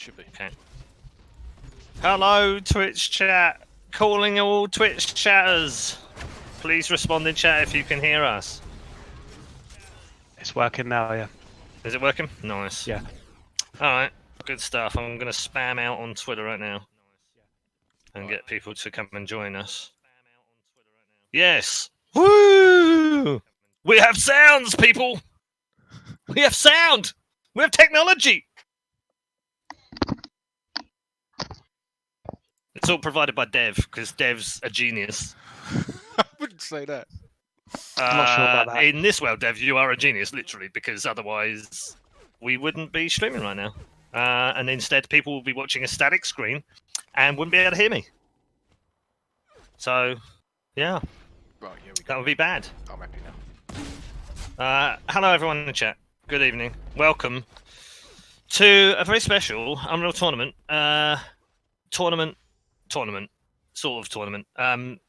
Should be. Okay. Hello, Twitch chat. Calling all Twitch chatters. Please respond in chat if you can hear us. It's working now, yeah. Is it working? Nice. Yeah. Alright, good stuff. I'm going to spam out on Twitter right now. And get people to come and join us. Yes! Woo! We have sounds, people! We have sound! We have technology! It's all provided by Dev, because Dev's a genius. I wouldn't say that. I'm not sure about that. In this world, Dev, you are a genius, literally, because otherwise we wouldn't be streaming right now. And instead, people will be watching a static screen and wouldn't be able to hear me. So, yeah. Right, here we go. That would be bad. I'm happy now. Hello, everyone in the chat. Good evening. Welcome to a very special Unreal Tournament. Sort of tournament.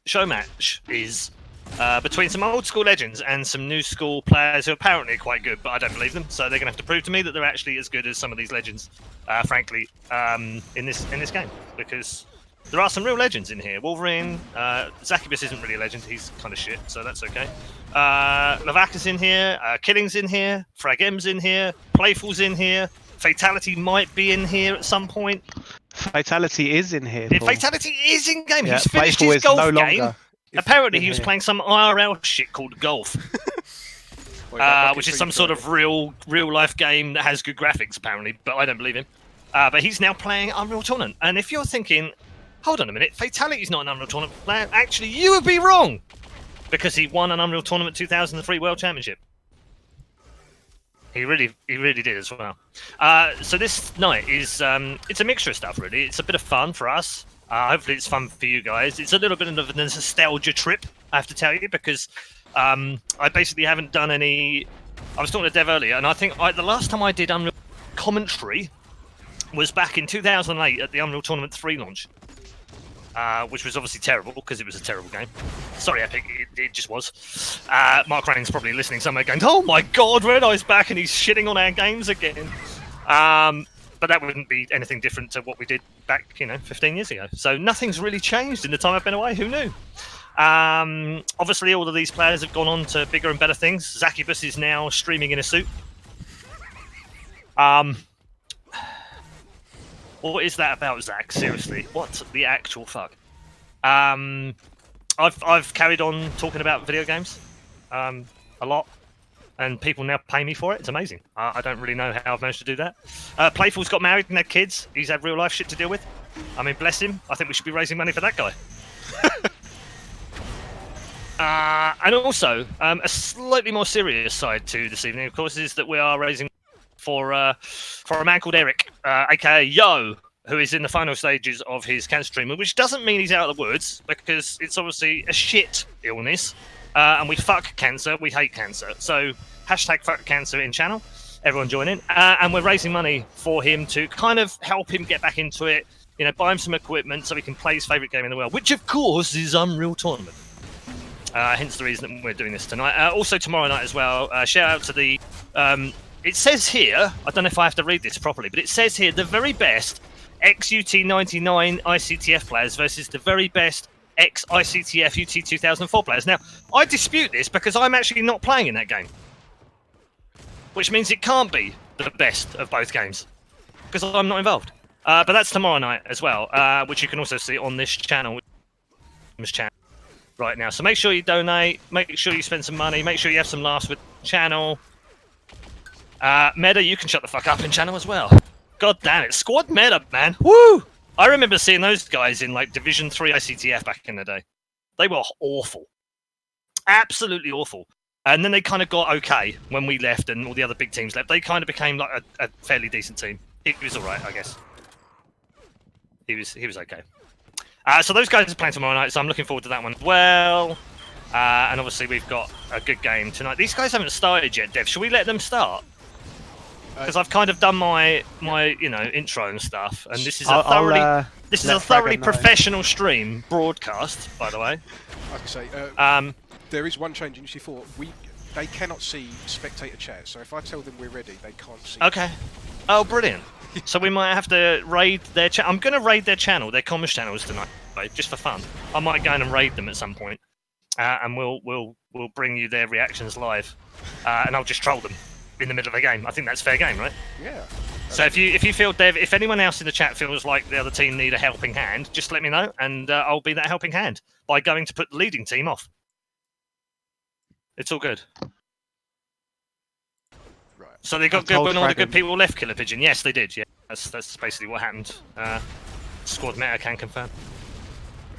Show match is between some old school legends and some new school players who are apparently quite good, but I don't believe them. So they're going to have to prove to me that they're actually as good as some of these legends, frankly, in this game, because there are some real legends in here. Wolverine, Zaccubus isn't really a legend. He's kind of shit, so that's okay. Lavaka's in here. Killing's in here. Frag M's in here. Playful's in here. Fatality might be in here at some point. Fatality is in here. Fatality is in game. Yeah, He's finished Playful his is golf no game. longer. Apparently, he was playing some IRL shit called golf, which is some sort of real life game that has good graphics, apparently. But I don't believe him. But he's now playing Unreal Tournament. And if you're thinking, hold on a minute, Fatality's not an Unreal Tournament player, actually, you would be wrong, because he won an Unreal Tournament 2003 World Championship. He really did as well. So this night is it's a mixture of stuff, really. It's a bit of fun for us. Hopefully it's fun for you guys. It's a little bit of a nostalgia trip, I have to tell you, because I basically haven't done any... I was talking to Dev earlier, and I think the last time I did Unreal commentary was back in 2008 at the Unreal Tournament 3 launch. Which was obviously terrible, because it was a terrible game. Sorry, Epic, it just was. Mark Rain's probably listening somewhere going, oh my god, Redeye's back and he's shitting on our games again. But that wouldn't be anything different to what we did back, 15 years ago. So nothing's really changed in the time I've been away, who knew? Obviously, all of these players have gone on to bigger and better things. Zaccubus is now streaming in a suit. What is that about, Zach? Seriously, what the actual fuck? I've carried on talking about video games a lot, and people now pay me for it. It's amazing. I don't really know how I've managed to do that. Playful's got married and had kids. He's had real life shit to deal with. I mean, bless him. I think we should be raising money for that guy. And also, a slightly more serious side to this evening, of course, is that we are raising for a man called Eric, aka Yo, who is in the final stages of his cancer treatment, which doesn't mean he's out of the woods, because it's obviously a shit illness, and we fuck cancer, we hate cancer. So hashtag fuck cancer in channel, everyone join in, and we're raising money for him to kind of help him get back into it, buy him some equipment so he can play his favourite game in the world, which of course is Unreal Tournament. Hence the reason that we're doing this tonight. Also tomorrow night as well, shout out to the... it says here, I don't know if I have to read this properly, but it says here, the very best ex-UT99 ICTF players versus the very best ex-ICTF UT 2004 players. Now, I dispute this because I'm actually not playing in that game. Which means it can't be the best of both games, because I'm not involved. But that's tomorrow night as well, which you can also see on this channel. Right now. So make sure you donate, make sure you spend some money, make sure you have some laughs with the channel. Meta, you can shut the fuck up in channel as well. God damn it, squad meta, man. Woo! I remember seeing those guys in like Division 3 ICTF back in the day. They were awful. Absolutely awful. And then they kind of got okay when we left and all the other big teams left. They kind of became like a fairly decent team. He was alright, I guess. He was okay. So those guys are playing tomorrow night, so I'm looking forward to that one as well. And obviously we've got a good game tonight. These guys haven't started yet, Dev. Should we let them start? Because I've kind of done my intro and stuff, and this is a thoroughly professional stream broadcast, by the way. I can say there is one change in UC4. They cannot see spectator chat, so if I tell them we're ready, they can't see. Okay. Oh, brilliant. So we might have to raid their channel. I'm going to raid their channel, their commerce channels tonight, right, just for fun. I might go in and raid them at some point, and we'll bring you their reactions live, and I'll just troll them in the middle of a game. I think that's fair game, right? Yeah. So if you feel, Dev, if anyone else in the chat feels like the other team need a helping hand, just let me know, and I'll be that helping hand by going to put the leading team off. It's all good. Right. So they got good when all the good people left Killer Pigeon. Yes, they did. Yeah, that's basically what happened. Squad meta can confirm.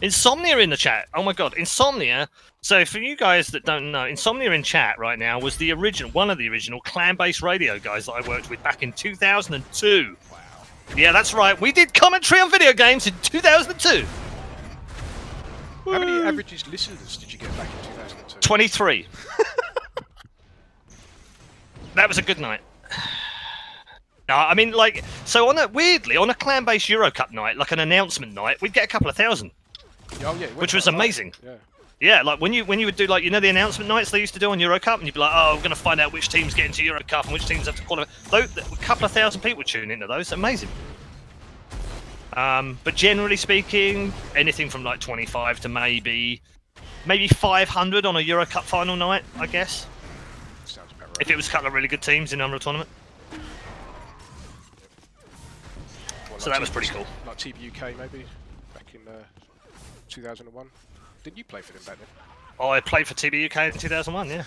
Insomnia in the chat. Oh my god, Insomnia. So for you guys that don't know, Insomnia in chat right now was the one of the original clan-based radio guys that I worked with back in 2002. Wow. Yeah, that's right. We did commentary on video games in 2002. How many averages listeners did you get back in 2002? 23. That was a good night. No, I mean, like, so weirdly, on a clan-based Euro Cup night, like an announcement night, we'd get a couple of thousand. Oh, yeah, which was amazing. Yeah. Yeah, like when you would do, like, you know, the announcement nights they used to do on Euro Cup, and you'd be like, oh, we're going to find out which teams get into Euro Cup and which teams have to qualify. A couple of thousand people would tune into those. Amazing. But generally speaking, anything from like 25 to maybe 500 on a Euro Cup final night, I guess. Sounds about right. If it was a couple of really good teams in Unreal Tournament. Well, So that was pretty cool. Like TBUK maybe, back in 2001. Didn't you play for them back then? Oh, I played for TBUK in 2001, yeah.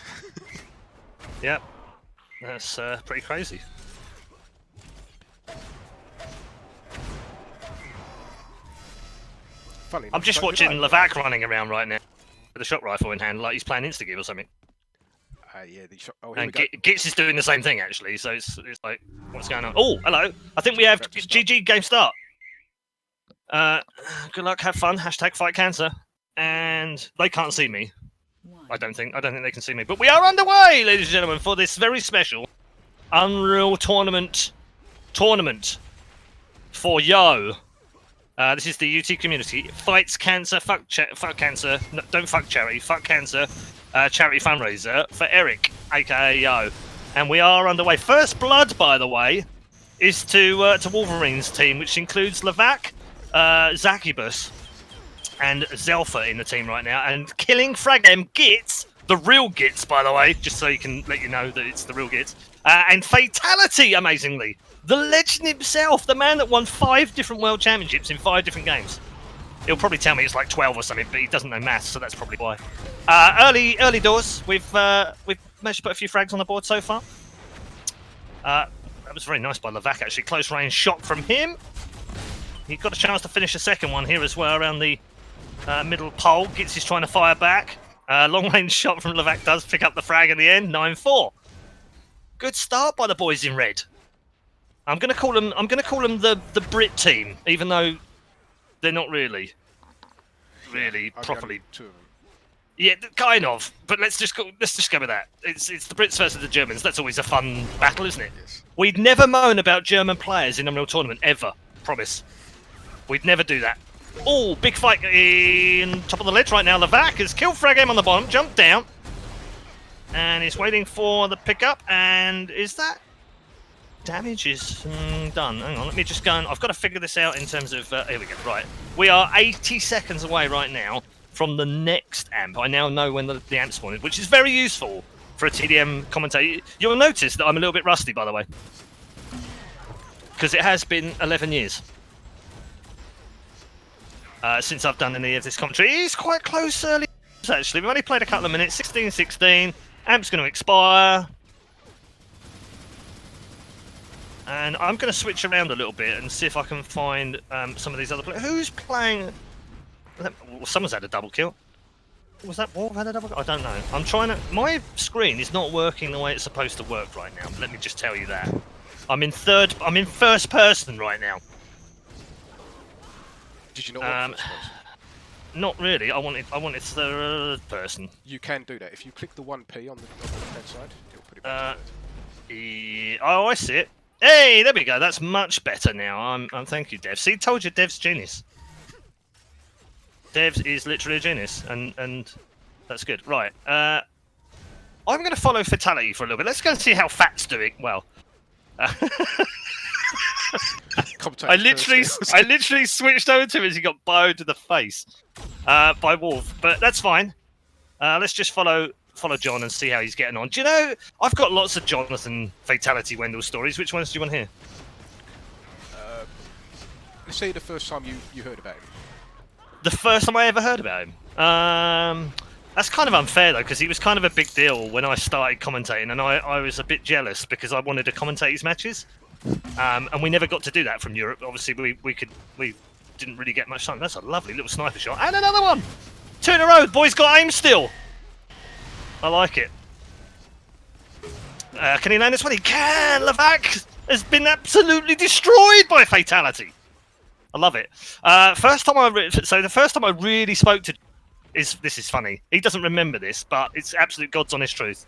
Yep. That's pretty crazy. Funny. I'm just watching Levac running around right now with a shot rifle in hand, like he's playing Instagame or something. Yeah, oh, here And we go. Gitz is doing the same thing, actually, so it's like, what's going on? Oh, hello. I think we have GG game start. Good luck, have fun, hashtag fight cancer. And they can't see me. I don't think they can see me. But we are underway, ladies and gentlemen, for this very special Unreal Tournament for Yo. This is the UT community. Fights cancer, fuck cancer. No, don't fuck charity, fuck cancer. Charity fundraiser for Eric, aka Yo. And we are underway. First blood, by the way, is to Wolverine's team, which includes Levac, Zaccubus, and Zelfa in the team right now. And killing frag GitzZz, the real GitzZz, by the way, just so you can let you know that it's the real GitzZz. And Fatality, amazingly. The legend himself, the man that won 5 different world championships in 5 different games. He'll probably tell me it's like 12 or something, but he doesn't know maths, so that's probably why. Early doors. We've managed to put a few frags on the board so far. That was very nice by Levac, actually. Close range shot from him. He got a chance to finish a second one here as well around the middle pole. GitzZz is trying to fire back. Long range shot from Levac does pick up the frag in the end. 9-4. Good start by the boys in red. I'm gonna call them the Brit team, even though they're not really properly. 2 of them. Yeah, kind of. But let's just go with that. It's the Brits versus the Germans. That's always a fun battle, isn't it? Yes. We'd never moan about German players in a real tournament ever. Promise. We'd never do that. Oh, big fight in top of the ledge right now. Levac has killed Fragame on the bottom, jumped down, and he's waiting for the pickup. And is that damage is done? Hang on, let me just go. I've got to figure this out in terms of. Here we go. Right, we are 80 seconds away right now from the next amp. I now know when the amp spawned, which is very useful for a TDM commentator. You'll notice that I'm a little bit rusty, by the way, because it has been 11 years since I've done any of this commentary. It's quite close early, actually. We've only played a couple of minutes. 16-16. Amp's going to expire. And I'm going to switch around a little bit and see if I can find some of these other players. Who's playing? Well, someone's had a double kill. Was that Wolf had a double kill? I don't know. I'm trying to. My screen is not working the way it's supposed to work right now. Let me just tell you that. I'm in first person right now. Did you not want first person? Not really. I wanted third person. You can do that. If you click the 1P on the left-hand side, it'll put it back to third. Oh, I see it. Hey, there we go. That's much better now. I'm thank you, Dev. See, told you, Dev's genius. Devs is literally a genius, and that's good. Right. I'm going to follow Fatality for a little bit. Let's go and see how Fat's doing. Well, I literally switched over to him as he got bowed to the face by Wolf, but that's fine. Let's just follow John and see how he's getting on. Do you know, I've got lots of Jonathan Fatality Wendell stories. Which ones do you want to hear? Let's say the first time you heard about him. The first time I ever heard about him? That's kind of unfair, though, because he was kind of a big deal when I started commentating, and I was a bit jealous because I wanted to commentate his matches. And we never got to do that from Europe. Obviously, we didn't really get much time. That's a lovely little sniper shot. And another one! 2 in a row. The boy's got aim still. I like it. Can he land this one? He can! Levac has been absolutely destroyed by Fatality. I love it. The first time I really spoke to... This is funny. He doesn't remember this, but it's absolute God's honest truth.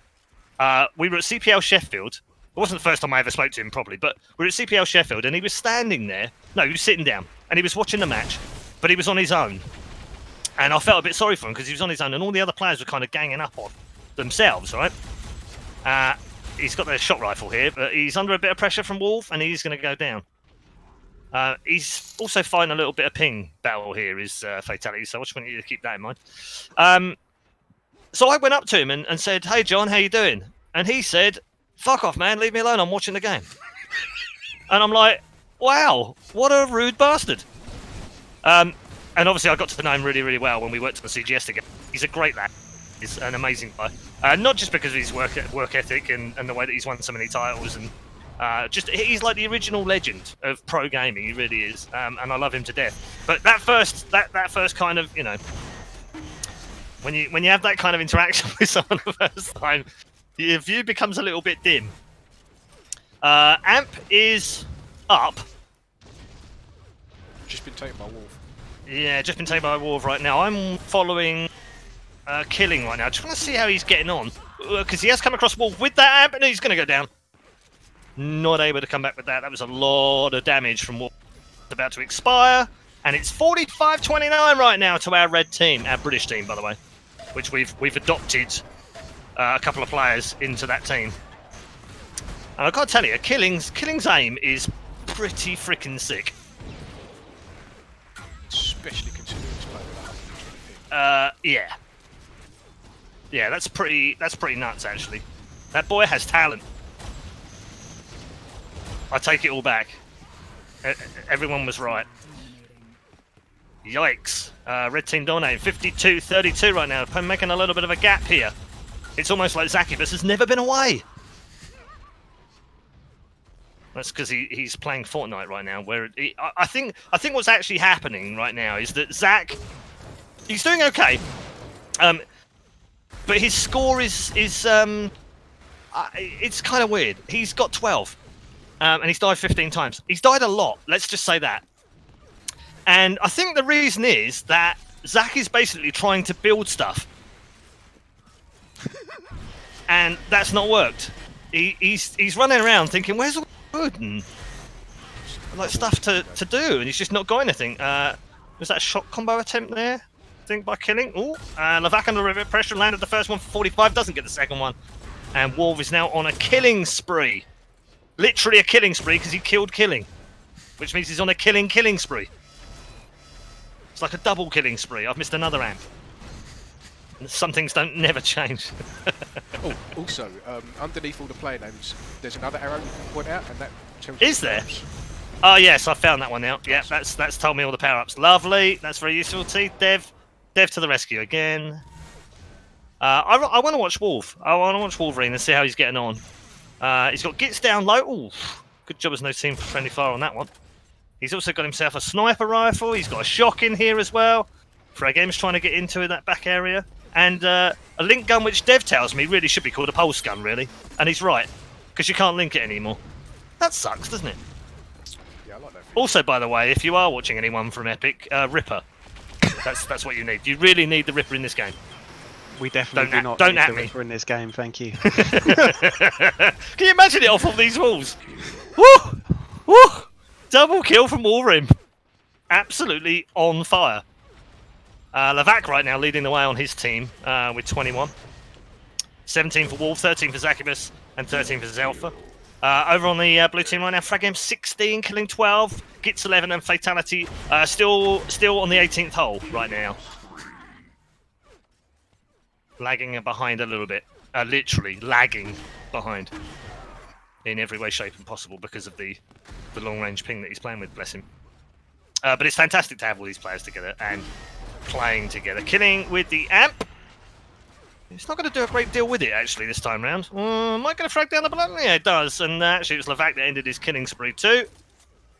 We were at CPL Sheffield. It wasn't the first time I ever spoke to him, probably, but we were at CPL Sheffield, and he was standing there. No, he was sitting down, and he was watching the match, but he was on his own. And I felt a bit sorry for him because he was on his own, and all the other players were kind of ganging up on themselves, right? He's got the shot rifle here, but he's under a bit of pressure from Wolf, and he's going to go down. He's also fighting a little bit of ping battle here, is Fatality, so I just want you to keep that in mind. So I went up to him and said, "Hey, John, how you doing?" And he said, "Fuck off, man, leave me alone, I'm watching the game." And I'm like, wow, what a rude bastard. And obviously I got to know him really, really well when we worked on the CGS together. He's a great lad. He's an amazing guy. Not just because of his work ethic and the way that he's won so many titles, and he's like the original legend of pro gaming. He really is, and I love him to death. But that first kind of, you know, when you have that kind of interaction with someone the first time, your view becomes a little bit dim. Amp is up. Just been taken by Wolf. Yeah, just been taken by Wolf right now. I'm following Killing right now. I just want to see how he's getting on, because he has come across Wolf with that amp, and he's going to go down. Not able to come back with that. That was a lot of damage from Wolf. It's about to expire, and it's 45-29 right now to our red team, our British team, by the way, which we've adopted a couple of players into that team. And I've got to tell you, Killing's aim is pretty freaking sick. Especially considering he's playing with 120 ping. Yeah, that's pretty nuts, actually. That boy has talent. I take it all back. Everyone was right. Yikes. Red team dominating 52-32 right now. Making a little bit of a gap here. It's almost like Zaccubus has never been away. That's because he's playing Fortnite right now. Where I think what's actually happening right now is that Zac, he's doing okay, but his score is it's kind of weird. He's got 12, and he's died 15 times. He's died a lot. Let's just say that. And I think the reason is that Zac is basically trying to build stuff, and that's not worked. He's running around thinking, "Where's all the wood and like stuff to do?" And he's just not got anything. Was that a shot combo attempt there? I think by Killing. Oh, Levac under a bit of pressure, landed the first one for 45, doesn't get the second one. And Wolf is now on a killing spree. Literally a killing spree, because he killed Killing, which means he's on a killing spree. It's like a double killing spree. I've missed another amp. Some things don't never change. Oh, also, underneath all the player names, there's another arrow you can point out, and that tells you. Is there? Oh yes, I found that one out. Yeah, that's told me all the power-ups. Lovely. That's very useful. Dev to the rescue again. I want to watch Wolf. I want to watch Wolverine and see how he's getting on. He's got Gitz down low. Ooh, good job there's no team for friendly fire on that one. He's also got himself a sniper rifle. He's got a shock in here as well. Frag is trying to get into that back area. And a link gun, which Dev tells me really should be called a pulse gun, really. And he's right, because you can't link it anymore. That sucks, doesn't it? Yeah, I like that. Also, by the way, if you are watching anyone from Epic, Ripper. That's what you need. You really need the Ripper in this game. We definitely do not need the Ripper in this game, thank you. Can you imagine it off of these walls? Woo! Woo! Double kill from Wolverine. Absolutely on fire. Levac right now leading the way on his team with 21. 17 for Wolf, 13 for Zaccubus, and 13 for Zelfa. Over on the blue team right now, frag 16, killing 12, GitzZz 11, and fatality still on the 18th hole right now. Lagging behind a little bit, literally lagging behind in every way, shape, and possible because of the long-range ping that he's playing with. Bless him. But it's fantastic to have all these players together and playing together. Killing with the amp. It's not going to do a great deal with it, actually, this time round. Am I going to frag down the balloon? Yeah, it does. And actually, it was levack that ended his killing spree, too.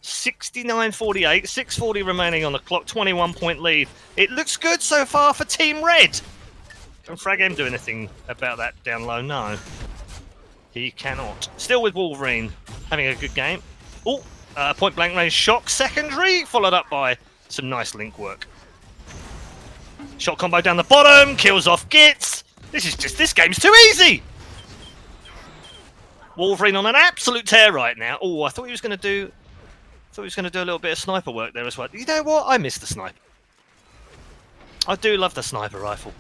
69-48, 6:40 remaining on the clock, 21-point lead. It looks good so far for Team Red. Can frag do anything about that down low? No. He cannot. Still with Wolverine, having a good game. Oh, point-blank range shock secondary, followed up by some nice link work. Shot combo down the bottom, kills off GitzZz. This game's too easy! Wolverine on an absolute tear right now. Oh, I thought he was going to do a little bit of sniper work there as well. You know what? I miss the sniper. I do love the sniper rifle.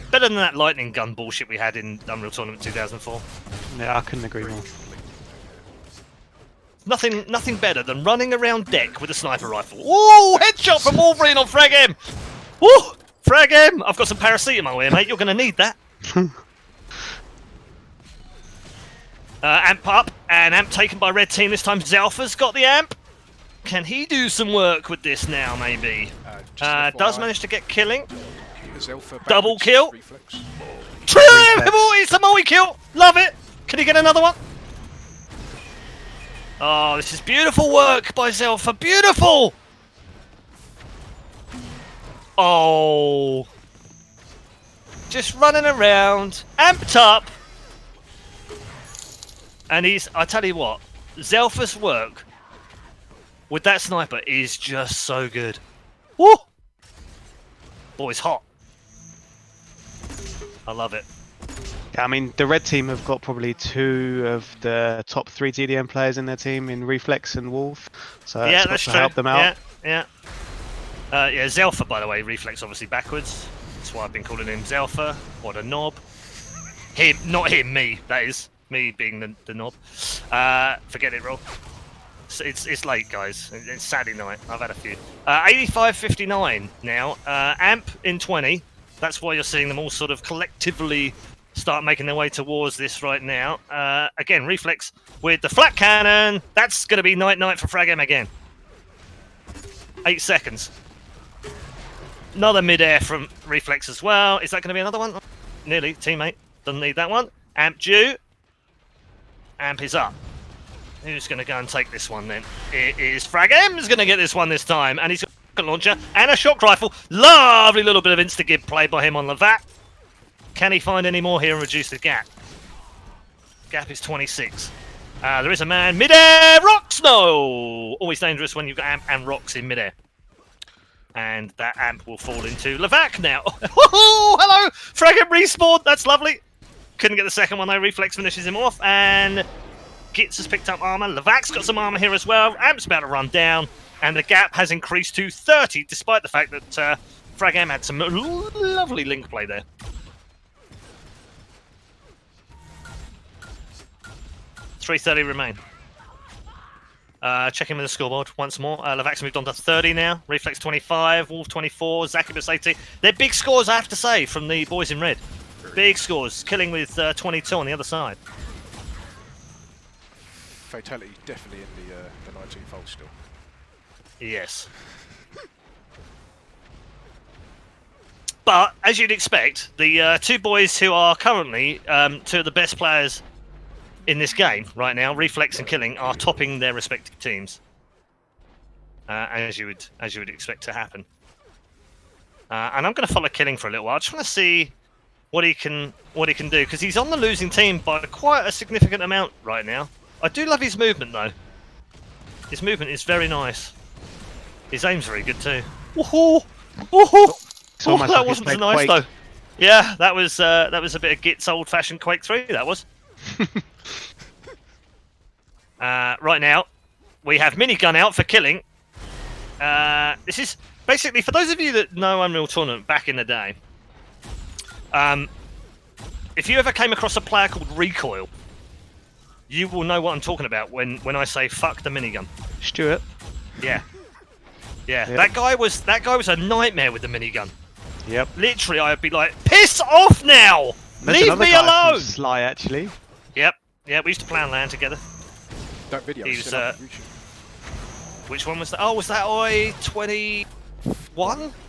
Better than that lightning gun bullshit we had in Unreal Tournament 2004. Yeah, I couldn't agree more. Nothing better than running around deck with a sniper rifle. Ooh, headshot from Wolverine on frag. Woo! Frag, I've got some paracetamol here, mate. You're going to need that. Amp up, and amp taken by red team. This time Zalfa's got the amp. Can he do some work with this now, maybe? Does manage to get killing. Double kill. It's a multi-kill. Love it. Can he get another one? Oh, this is beautiful work by Zalfa. Beautiful. Oh. Just running around, amped up. And I tell you what, Zalfa's work with that sniper is just so good. Woo! Boy's hot. I love it. I mean, the red team have got probably 2 of the top 3 TDM players in their team in Reflex and Wolf. So yeah, that's got to help them out. Yeah. Zalfa, by the way, Reflex obviously backwards. That's why I've been calling him Zalfa. What a knob. Him, not him, me, that is. Me being the knob. Forget it, Rob. It's late, guys. It's Saturday night. I've had a few. 85-59 now. Amp in 20. That's why you're seeing them all sort of collectively start making their way towards this right now. Again, Reflex with the flat cannon. That's going to be night-night for frag again. 8 seconds. Another mid-air from Reflex as well. Is that going to be another one? Nearly. Teammate. Doesn't need that one. Amp due. Amp is up. Who's going to go and take this one then? It is frag who's going to get this one this time. And he's got a launcher and a shock rifle. Lovely little bit of insta-gib play by him on levack. Can he find any more here and reduce the gap? Gap is 26. There is a man. Mid-air rocks! No! Always dangerous when you've got amp and rocks in mid-air. And that amp will fall into levack now. Oh, hello! Frag respawned. That's lovely. Couldn't get the second one though. Reflex finishes him off. And GitzZz has picked up armor. levack's got some armor here as well. Amp's about to run down. And the gap has increased to 30, despite the fact that frag had some lovely link play there. .330 remain. Checking with the scoreboard once more. levack's moved on to 30 now. Reflex 25, Wolf 24, Zaccubus 80. They're big scores, I have to say, from the boys in red. Big scores, killing with 22 on the other side. Fatality definitely in the 19th hole still. Yes. But, as you'd expect, the 2 boys who are currently 2 of the best players in this game right now, Reflex and Killing, are topping their respective teams, as you would expect to happen. And I'm going to follow Killing for a little while. I just want to see what he can do, because he's on the losing team by quite a significant amount right now. I do love his movement though. His movement is very nice. His aim's very good too. Woohoo! Woohoo! Oh, that wasn't so nice though. Yeah, that was a bit of GitzZz old-fashioned Quake 3. That was. Right now, we have minigun out for Killing. This is basically, for those of you that know Unreal Tournament back in the day, if you ever came across a player called Recoil, you will know what I'm talking about when I say fuck the minigun. Stuart. Yeah. Yeah. Yep. That guy was a nightmare with the minigun. Yep. Literally, I'd be like, piss off now! There's Leave another me guy from alone! Sly, actually. Yep. Yeah, we used to play on land together. That video. He is was, still up on YouTube. Which one was that? Oh, was that I-21?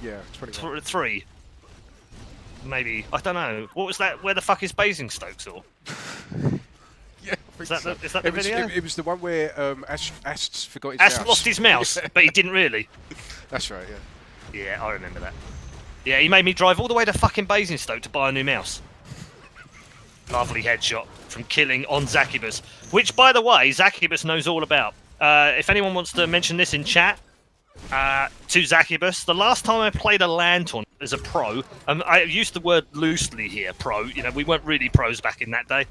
Yeah, 21. 3. Maybe. I don't know. What was that? Where the fuck is Basingstoke or? Yeah, Is that the video? It was the one where Ast forgot his Ast mouse. lost his mouse, Yeah. but he didn't really. That's right, yeah. Yeah, I remember that. Yeah, he made me drive all the way to fucking Basingstoke to buy a new mouse. Lovely headshot from killing on Zaccubus, which, by the way, Zaccubus knows all about. If anyone wants to mention this in chat to Zaccubus, the last time I played a LAN tournament as a pro, I used the word loosely here, pro. You know, we weren't really pros back in that day,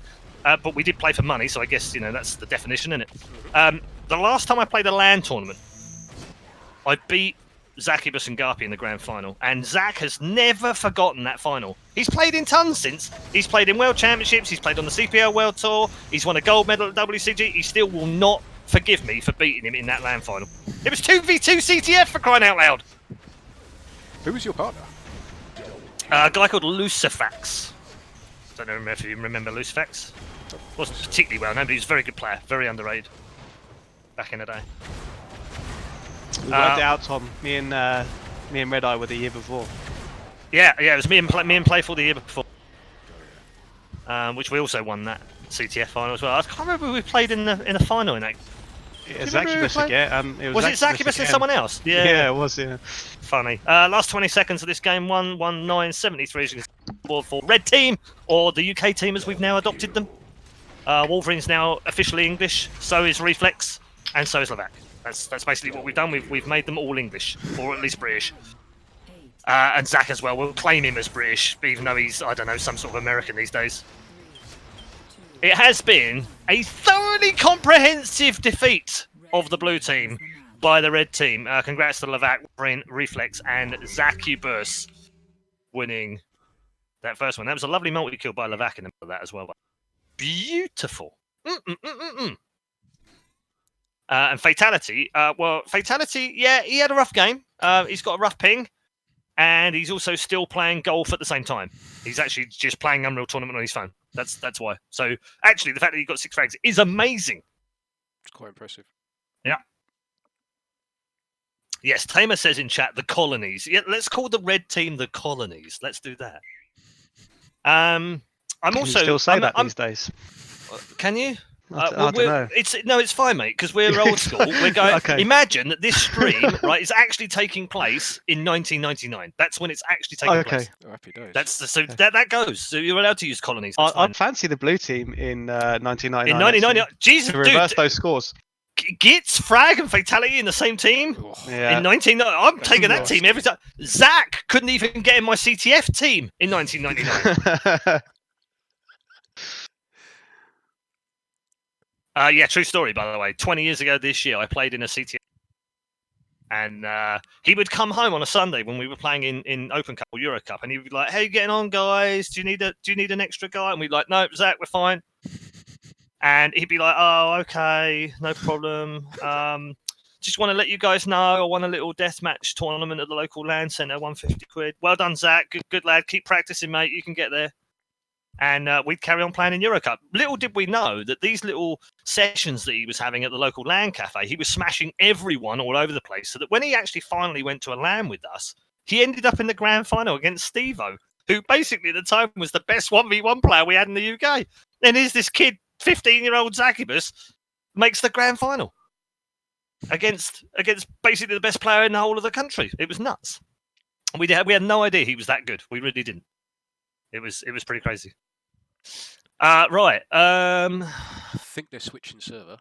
but we did play for money, so I guess that's the definition, isn't it? The last time I played a LAN tournament, I beat Zaccubus and Garpy in the grand final, and Zac has never forgotten that final. He's played in tons since. He's played in World Championships, he's played on the CPL World Tour, he's won a gold medal at WCG. He still will not forgive me for beating him in that LAN final. It was 2v2 CTF, for crying out loud. Who was your partner? A guy called Lucifax. Don't know if you remember Lucifax. Wasn't particularly well known, but he was a very good player, very underrated back in the day. We worked it out, Tom. Me and Redeye were the year before. Yeah, it was me and Playful the year before, which we also won that CTF final as well. I can't remember who we played in the final in that. Yeah, Zaccubus again. Was it Zaccubus and someone else? Yeah, it was. Yeah. Funny. Last 20 seconds of this game. 1-1-9-73 as you can see for Red Team, or the UK team as we've now adopted them. Wolverine's now officially English. So is Reflex, and so is Levac. That's basically what we've done. We've made them all English, or at least British. And Zac as well. We'll claim him as British, even though he's, I don't know, some sort of American these days. It has been a thoroughly comprehensive defeat of the blue team by the red team. Congrats to Levac, Wolverine, Reflex, and Zaccubus winning that first one. That was a lovely multi-kill by Levac in the middle of that as well. Beautiful. And Fatality, Fatality, yeah, he had a rough game. He's got a rough ping, and he's also still playing golf at the same time. He's actually just playing Unreal Tournament on his phone. That's why. So, actually, the fact that he got 6 frags is amazing. It's quite impressive. Yeah. Yes, Tamer says in chat, the colonies. Yeah, let's call the red team the colonies. Let's do that. I'm Can also you still say that these days? Can you? I don't know. It's fine, mate, because we're old school. We're going. Okay. Imagine that this stream, right, is actually taking place in 1999. That's when it's actually taking place. Oh, happy days. That goes. So you're allowed to use colonies. I'd fancy the blue team in 1999. In 1999, Jesus, to reverse dude, those scores. Gitz, Frag, and Fatality in the same team. Oh, Yeah. In 1999, I'm That's taking that lost. team every time. Zac couldn't even get in my CTF team in 1999. Yeah, true story, by the way. 20 years ago this year, I played in a CTF. And he would come home on a Sunday when we were playing in Open Cup or Euro Cup, and he'd be like, "Hey, getting on, guys? Do you need an extra guy?" And we'd be like, "No, Zac, we're fine." And he'd be like, "Oh, okay, no problem. Just want to let you guys know I won a little deathmatch tournament at the local LAN centre, 150 quid. Well done, Zac. Good lad. Keep practicing, mate. You can get there." And we'd carry on playing in Euro Cup. Little did we know that these little sessions that he was having at the local LAN cafe, he was smashing everyone all over the place. So that when he actually finally went to a LAN with us, he ended up in the grand final against Steve-O, who basically at the time was the best 1v1 player we had in the UK. And here's this kid, 15-year-old Zaccubus, makes the grand final against basically the best player in the whole of the country. It was nuts. We had no idea he was that good. We really didn't. It was pretty crazy. Right. I think they're switching server.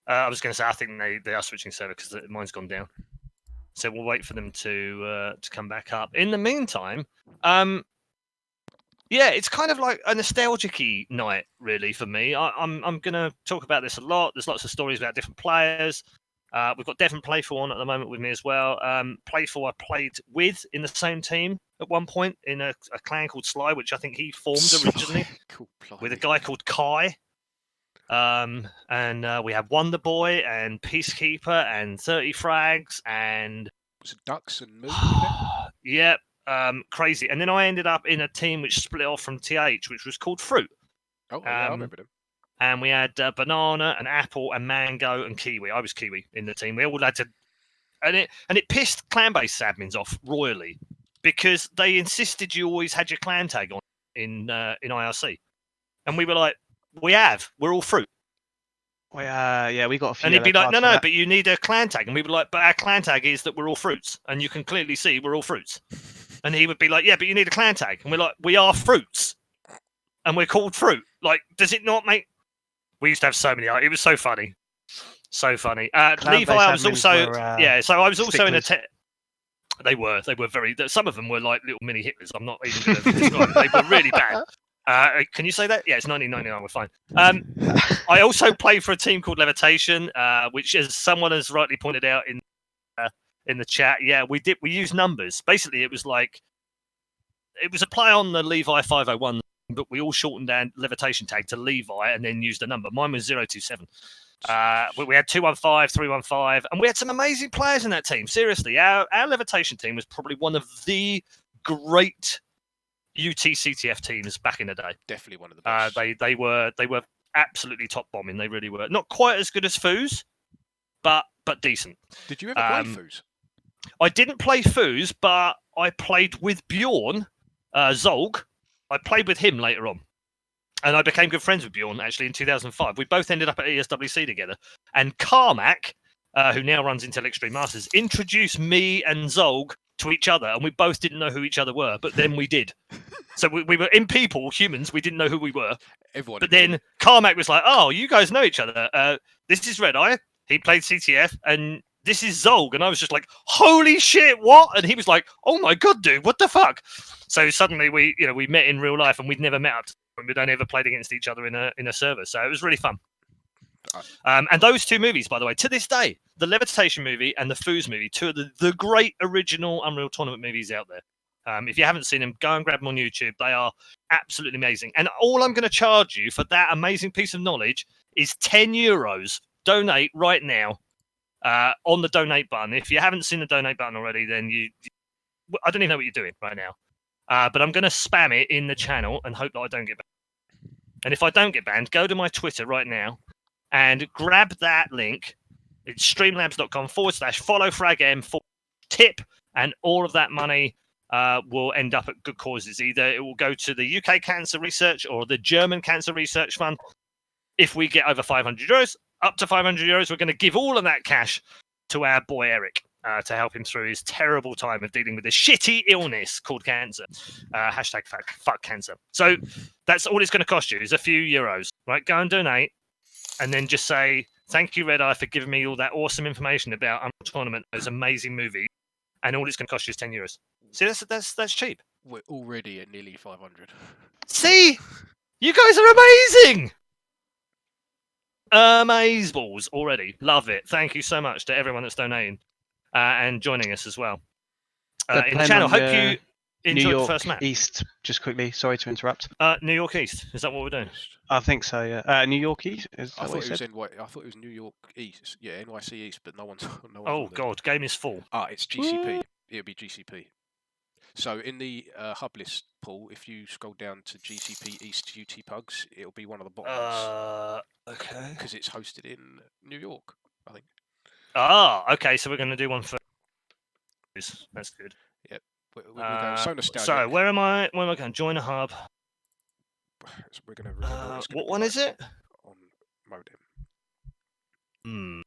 I was going to say I think they are switching server because mine's gone down. So we'll wait for them to come back up. In the meantime, yeah, it's kind of like a nostalgic-y night, really, for me. I'm going to talk about this a lot. There's lots of stories about different players. We've got Devon Playful on at the moment with me as well. Playful I played with in the same team at one point in a clan called Sly, which I think he formed originally Cool, with a guy called Kai. And we had Wonder Boy and Peacekeeper and 30 frags and Was it Ducks and Moon? Wasn't it? Yep, crazy. And then I ended up in a team which split off from TH, which was called Fruit. Oh, yeah, I remember them. And we had banana and apple and mango and kiwi. I was kiwi in the team. We all had to, and it pissed clan-based admins off royally because they insisted you always had your clan tag on in IRC, and we were like, we're all Fruit. Yeah, we got a few. And he'd be like, no, but you need a clan tag. And we'd be like, but our clan tag is that we're all Fruits. And you can clearly see we're all Fruits. And he would be like, yeah, but you need a clan tag. And we're like, we are Fruits. And we're called Fruit. Like, does it not make... We used to have so many... It was so funny. So funny. Levi, I was also... so I was also in a... They were very... Some of them were like little mini Hitlers. I'm not even going to describe it. They were really bad. Can you say that? Yeah, it's 1999. We're fine. I also played for a team called Levitation, which, as someone has rightly pointed out in the chat, yeah, we used numbers. Basically, it was a play on the Levi 501, but we all shortened down Levitation tag to Levi and then used a number. Mine was 027. We had 215, 315, and we had some amazing players in that team. Seriously, our Levitation team was probably one of the great UTCTF teams back in the day. Definitely one of the best. They were absolutely top bombing. They really were. Not quite as good as Foos, but decent. Did you ever play Foos? I didn't play Foos, but I played with Bjorn Zolg. I played with him later on, and I became good friends with Bjorn actually in 2005. We both ended up at ESWC together, and Carmack, who now runs Intel Extreme Masters, introduced me and Zolg to each other, and we both didn't know who each other were, but then we did. So we were humans, we didn't know who we were. Everyone. But then Carmack was like, oh, you guys know each other. This is Redeye. He played CTF, and this is Zolg. And I was just like, holy shit, what? And he was like, oh my God, dude, what the fuck? So suddenly we met in real life, and we'd never met up. We'd only ever played against each other in a server. So it was really fun. And those two movies, by the way, to this day, the Levitation movie and the Foos movie, two of the great original Unreal Tournament movies out there. If you haven't seen them, go and grab them on YouTube. They are absolutely amazing. And all I'm going to charge you for that amazing piece of knowledge is €10. Donate right now on the donate button. If you haven't seen the donate button already, then I don't even know what you're doing right now. But I'm going to spam it in the channel and hope that I don't get banned. And if I don't get banned, go to my Twitter right now and grab that link. It's streamlabs.com/follow-frag-m tip, and all of that money will end up at good causes. Either it will go to the UK Cancer Research or the German Cancer Research Fund. If we get over €500, up to €500, we're going to give all of that cash to our boy Eric to help him through his terrible time of dealing with this shitty illness called cancer. Hashtag fuck cancer. So that's all it's going to cost you is a few euros. Right? Go and donate, and then just say, thank you, Redeye, for giving me all that awesome information about Unreal Tournament, those amazing movies, and all it's going to cost you is €10. See, that's cheap. We're already at nearly 500. See? You guys are amazing! Amazeballs already. Love it. Thank you so much to everyone that's donating and joining us as well. In the channel, hope you enjoyed the first match. East, just quickly, sorry to interrupt. New York East, is that what we're doing? I think so, yeah. New York East? I thought it was New York East. Yeah, NYC East, but no one's oh, God, game is full. It's GCP. It'll be GCP. So in the hub list pool, if you scroll down to GCP East UT Pugs, it'll be one of the bottom ones. Okay. Because it's hosted in New York, I think. Okay, so we're going to do one for... That's good. Yep. We're going so nostalgic. So, where am I going? Join a hub. So we're going to what one is it? On modem.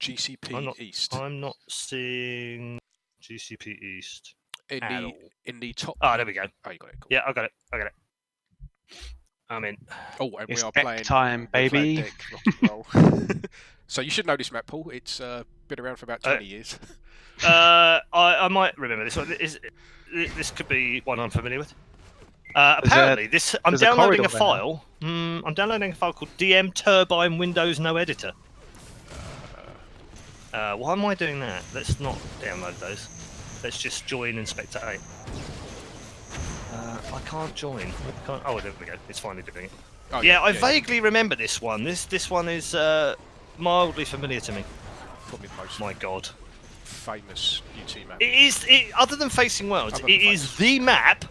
GCP East. I'm not seeing GCP East. In the top. There we go. Oh, you got it. Cool. Yeah, I got it. I'm in. Oh, and it's we are playing time, baby. Deck, rock and roll. So you should know this map, Paul. It's been around for about 20 years. I might remember this one. This could be one I'm familiar with. Apparently, I'm downloading a file. I'm downloading a file called DM Turbine Windows No Editor. Why am I doing that? Let's not download those. Let's just join and spectate. I can't join. Oh, there we go. It's finally doing it. Oh, yeah, I vaguely remember this one. This one is mildly familiar to me. Probably the most My God. famous UT map. It is, other than Facing Worlds, it is the map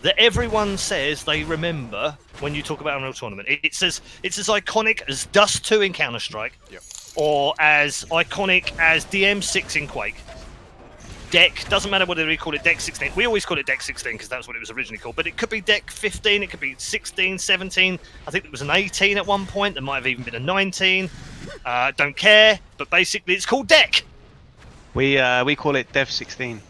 that everyone says they remember when you talk about Unreal Tournament. It's as iconic as Dust 2 in Counter-Strike, Yep. or as iconic as DM6 in Quake. Deck, doesn't matter whether we call it Deck 16. We always call it Deck 16 because that's what it was originally called, but it could be Deck 15, it could be 16, 17. I think there was an 18 at one point, there might have even been a 19. Don't care, but basically it's called Deck. We call it Dev 16.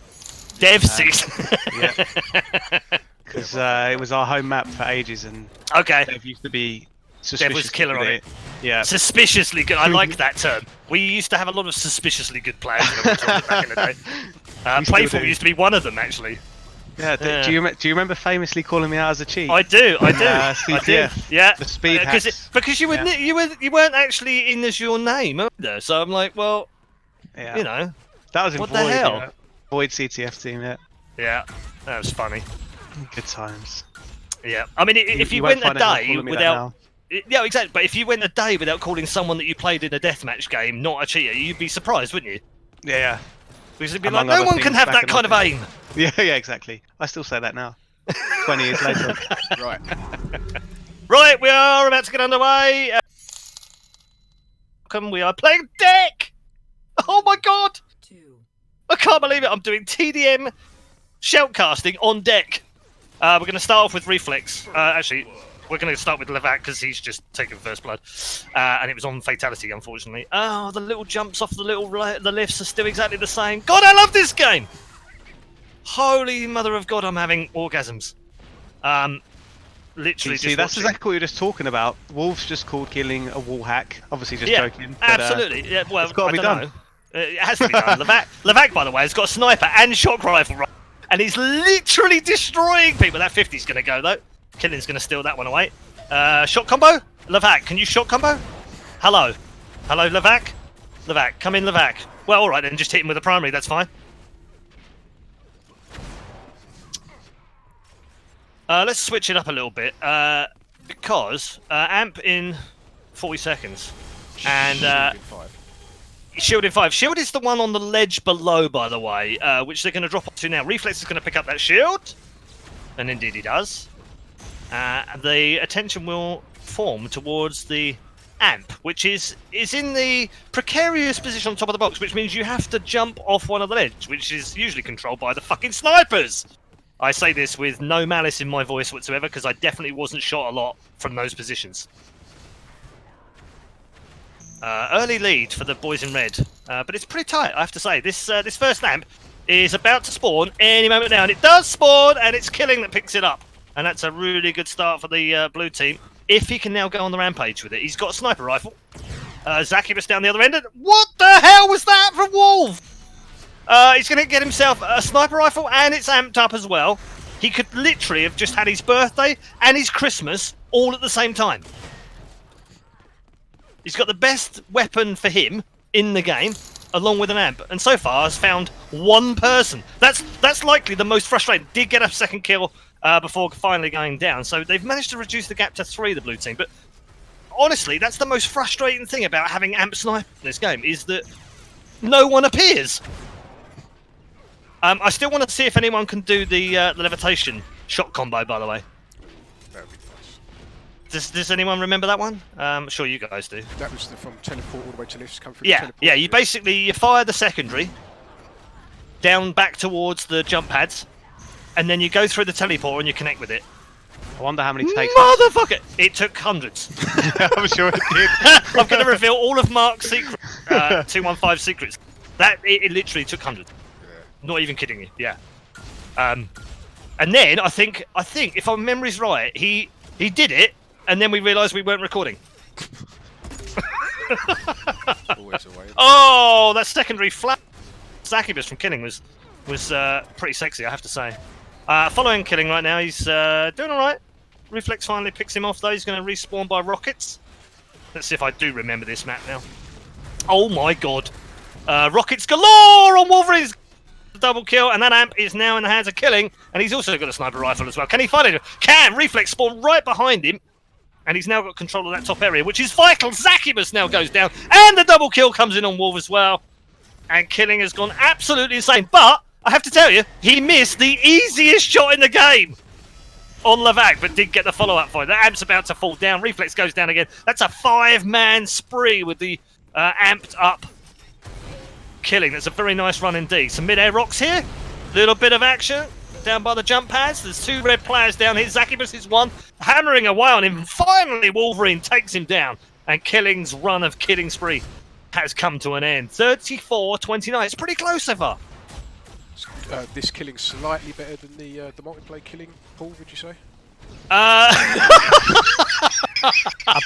Dev 16. Yeah. Because it was our home map for ages, and Okay. Dev used to be suspicious. Dev was killer on it. Yeah. Suspiciously good. I like that term. We used to have a lot of suspiciously good players back in the day. Playful used to be one of them, actually. Yeah. Do you remember famously calling me out as a cheat? I do. I do. Yeah. The speed hacks. Because you weren't actually in as your name either. So I'm like, well, Yeah. you know, That was in what Void, the hell? yeah. Void CTF team. Yeah. Yeah, that was funny. Good times. Yeah, I mean, if you went a won't find anyone day calling me that without, now. yeah, exactly. But if you went a day without calling someone that you played in a deathmatch game not a cheater, you'd be surprised, wouldn't you? Yeah. Because it'd be Among like, no other one can things have back that in the kind of day. aim. Yeah, exactly. I still say that now. 20 years later. Right. Right, we are about to get underway. We are playing Deck. Oh my God! I can't believe it. I'm doing TDM shoutcasting on Deck. We're going to start off with reflex. Actually, we're going to start with Levac because he's just taken first blood, and it was on fatality, unfortunately. Oh, the little jumps off the lifts are still exactly the same. God, I love this game. Holy mother of God, I'm having orgasms. Literally. See, that's exactly what we were just talking about. Wolves just called killing a wall hack. Obviously, just Yeah, joking. But, absolutely. Yeah, well, it's got to be I don't done. know. It has to be done. Levac, by the way, has got a sniper and shock rifle, right? And he's literally destroying people. That 50's going to go, though. Killing's going to steal that one away. Shot combo? Levac, can you shot combo? Hello. Hello, Levac? Levac, come in, Levac. Well, all right, then, just hit him with a primary. That's fine. Let's switch it up a little bit. Because amp in 40 seconds. And... Shield in 5. Shield is the one on the ledge below, by the way, which they're going to drop onto now. Reflex is going to pick up that shield, and indeed he does. The attention will form towards the amp, which is in the precarious position on top of the box, which means you have to jump off one of the ledge, which is usually controlled by the fucking snipers. I say this with no malice in my voice whatsoever, because I definitely wasn't shot a lot from those positions. Early lead for the boys in red, but it's pretty tight, I have to say. This first amp is about to spawn any moment now, and it does spawn, and it's Killing that picks it up. And that's a really good start for the blue team, if he can now go on the rampage with it. He's got a sniper rifle. Zaccubus down the other end. What the hell was that from Wolf? He's going to get himself a sniper rifle, and it's amped up as well. He could literally have just had his birthday and his Christmas all at the same time. He's got the best weapon for him in the game, along with an amp, and so far has found one person. That's likely the most frustrating. Did get a second kill before finally going down, so they've managed to reduce the gap to 3, the blue team. But honestly, that's the most frustrating thing about having amp sniper in this game, is that no one appears. I still want to see if anyone can do the levitation shot combo, by the way. Does anyone remember that one? I'm sure you guys do. That was from teleport all the way to lifts, come through Yeah, the teleport. you fire the secondary down back towards the jump pads, and then you go through the teleport and you connect with it. I wonder how many takes. Motherfucker! It took hundreds. I'm sure it did. I'm going to reveal all of Mark's secrets, 215 secrets. It literally took hundreds. Yeah. Not even kidding you. Yeah. And then I think if my memory's right, he did it. And then we realised we weren't recording. Always a way. Oh, that secondary flat Zaccubus from Killing was pretty sexy, I have to say. Following Killing right now, he's doing all right. Reflex finally picks him off, though. He's going to respawn by rockets. Let's see if I do remember this map now. Oh my God. Rockets galore on Wolverine's double kill, and that amp is now in the hands of Killing, and he's also got a sniper rifle as well. Can he find it? Can! Reflex spawn right behind him. And he's now got control of that top area, which is vital. Zaccubus now goes down, and the double kill comes in on Wolf as well. And Killing has gone absolutely insane. But I have to tell you, he missed the easiest shot in the game on Levac, but did get the follow-up for it. The Amp's about to fall down. Reflex goes down again. That's a 5-man spree with the amped up Killing. That's a very nice run indeed. Some mid-air rocks here. Little bit of action down by the jump pads. There's 2 red players down here. Zaccubus is one, hammering away on him. Finally, Wolverine takes him down, and Killing's run of killing spree has come to an end. 34-29. It's pretty close so far. This Killing slightly better than the multiplayer Killing, Paul, would you say? I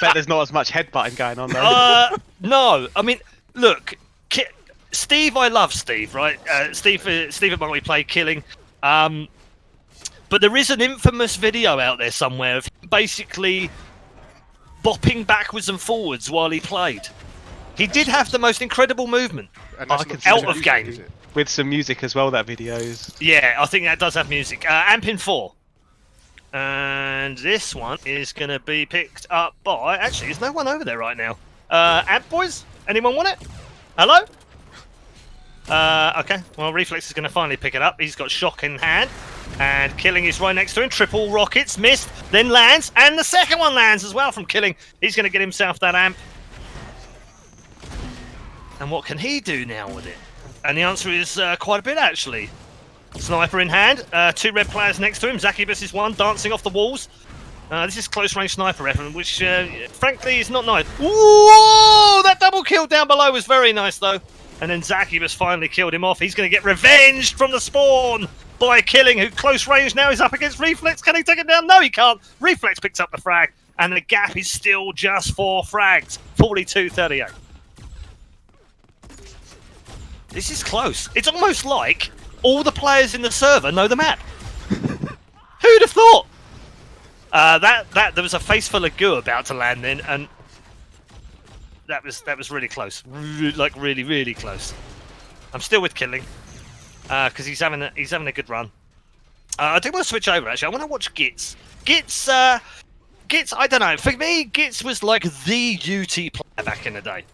bet there's not as much headbutting going on though. No. I mean, look, Steve, I love Steve, right? Steve at multiplayer Killing. But there is an infamous video out there somewhere of him basically bopping backwards and forwards while he played. He did have the most incredible movement out of game. With some music as well, that video is. Yeah, I think that does have music. Amp in 4. And this one is going to be picked up by... Actually, there's no one over there right now. Amp boys? Anyone want it? Hello? Okay, well, Reflex is going to finally pick it up. He's got Shock in hand. And Killing is right next to him. Triple rockets, missed, then lands. And the second one lands as well from Killing. He's going to get himself that Amp. And what can he do now with it? And the answer is quite a bit, actually. Sniper in hand, 2 red players next to him. Zaccubus is one, dancing off the walls. This is close-range sniper weapon, which, frankly, is not nice. Whoa! That double kill down below was very nice, though. And then Zaccubus finally killed him off. He's going to get revenged from the spawn by Killing, who close range now is up against Reflex. Can he take him down? No, he can't. Reflex picks up the frag, and the gap is still just 4 frags. 42-38. This is close. It's almost like all the players in the server know the map. Who'd have thought? There was a face full of goo about to land in, and that was really close. Like really close. I'm still with Killing because he's having a good run. I do want to switch over actually. I want to watch GitzZz. GitzZz. I don't know. For me, GitzZz was like the UT player back in the day.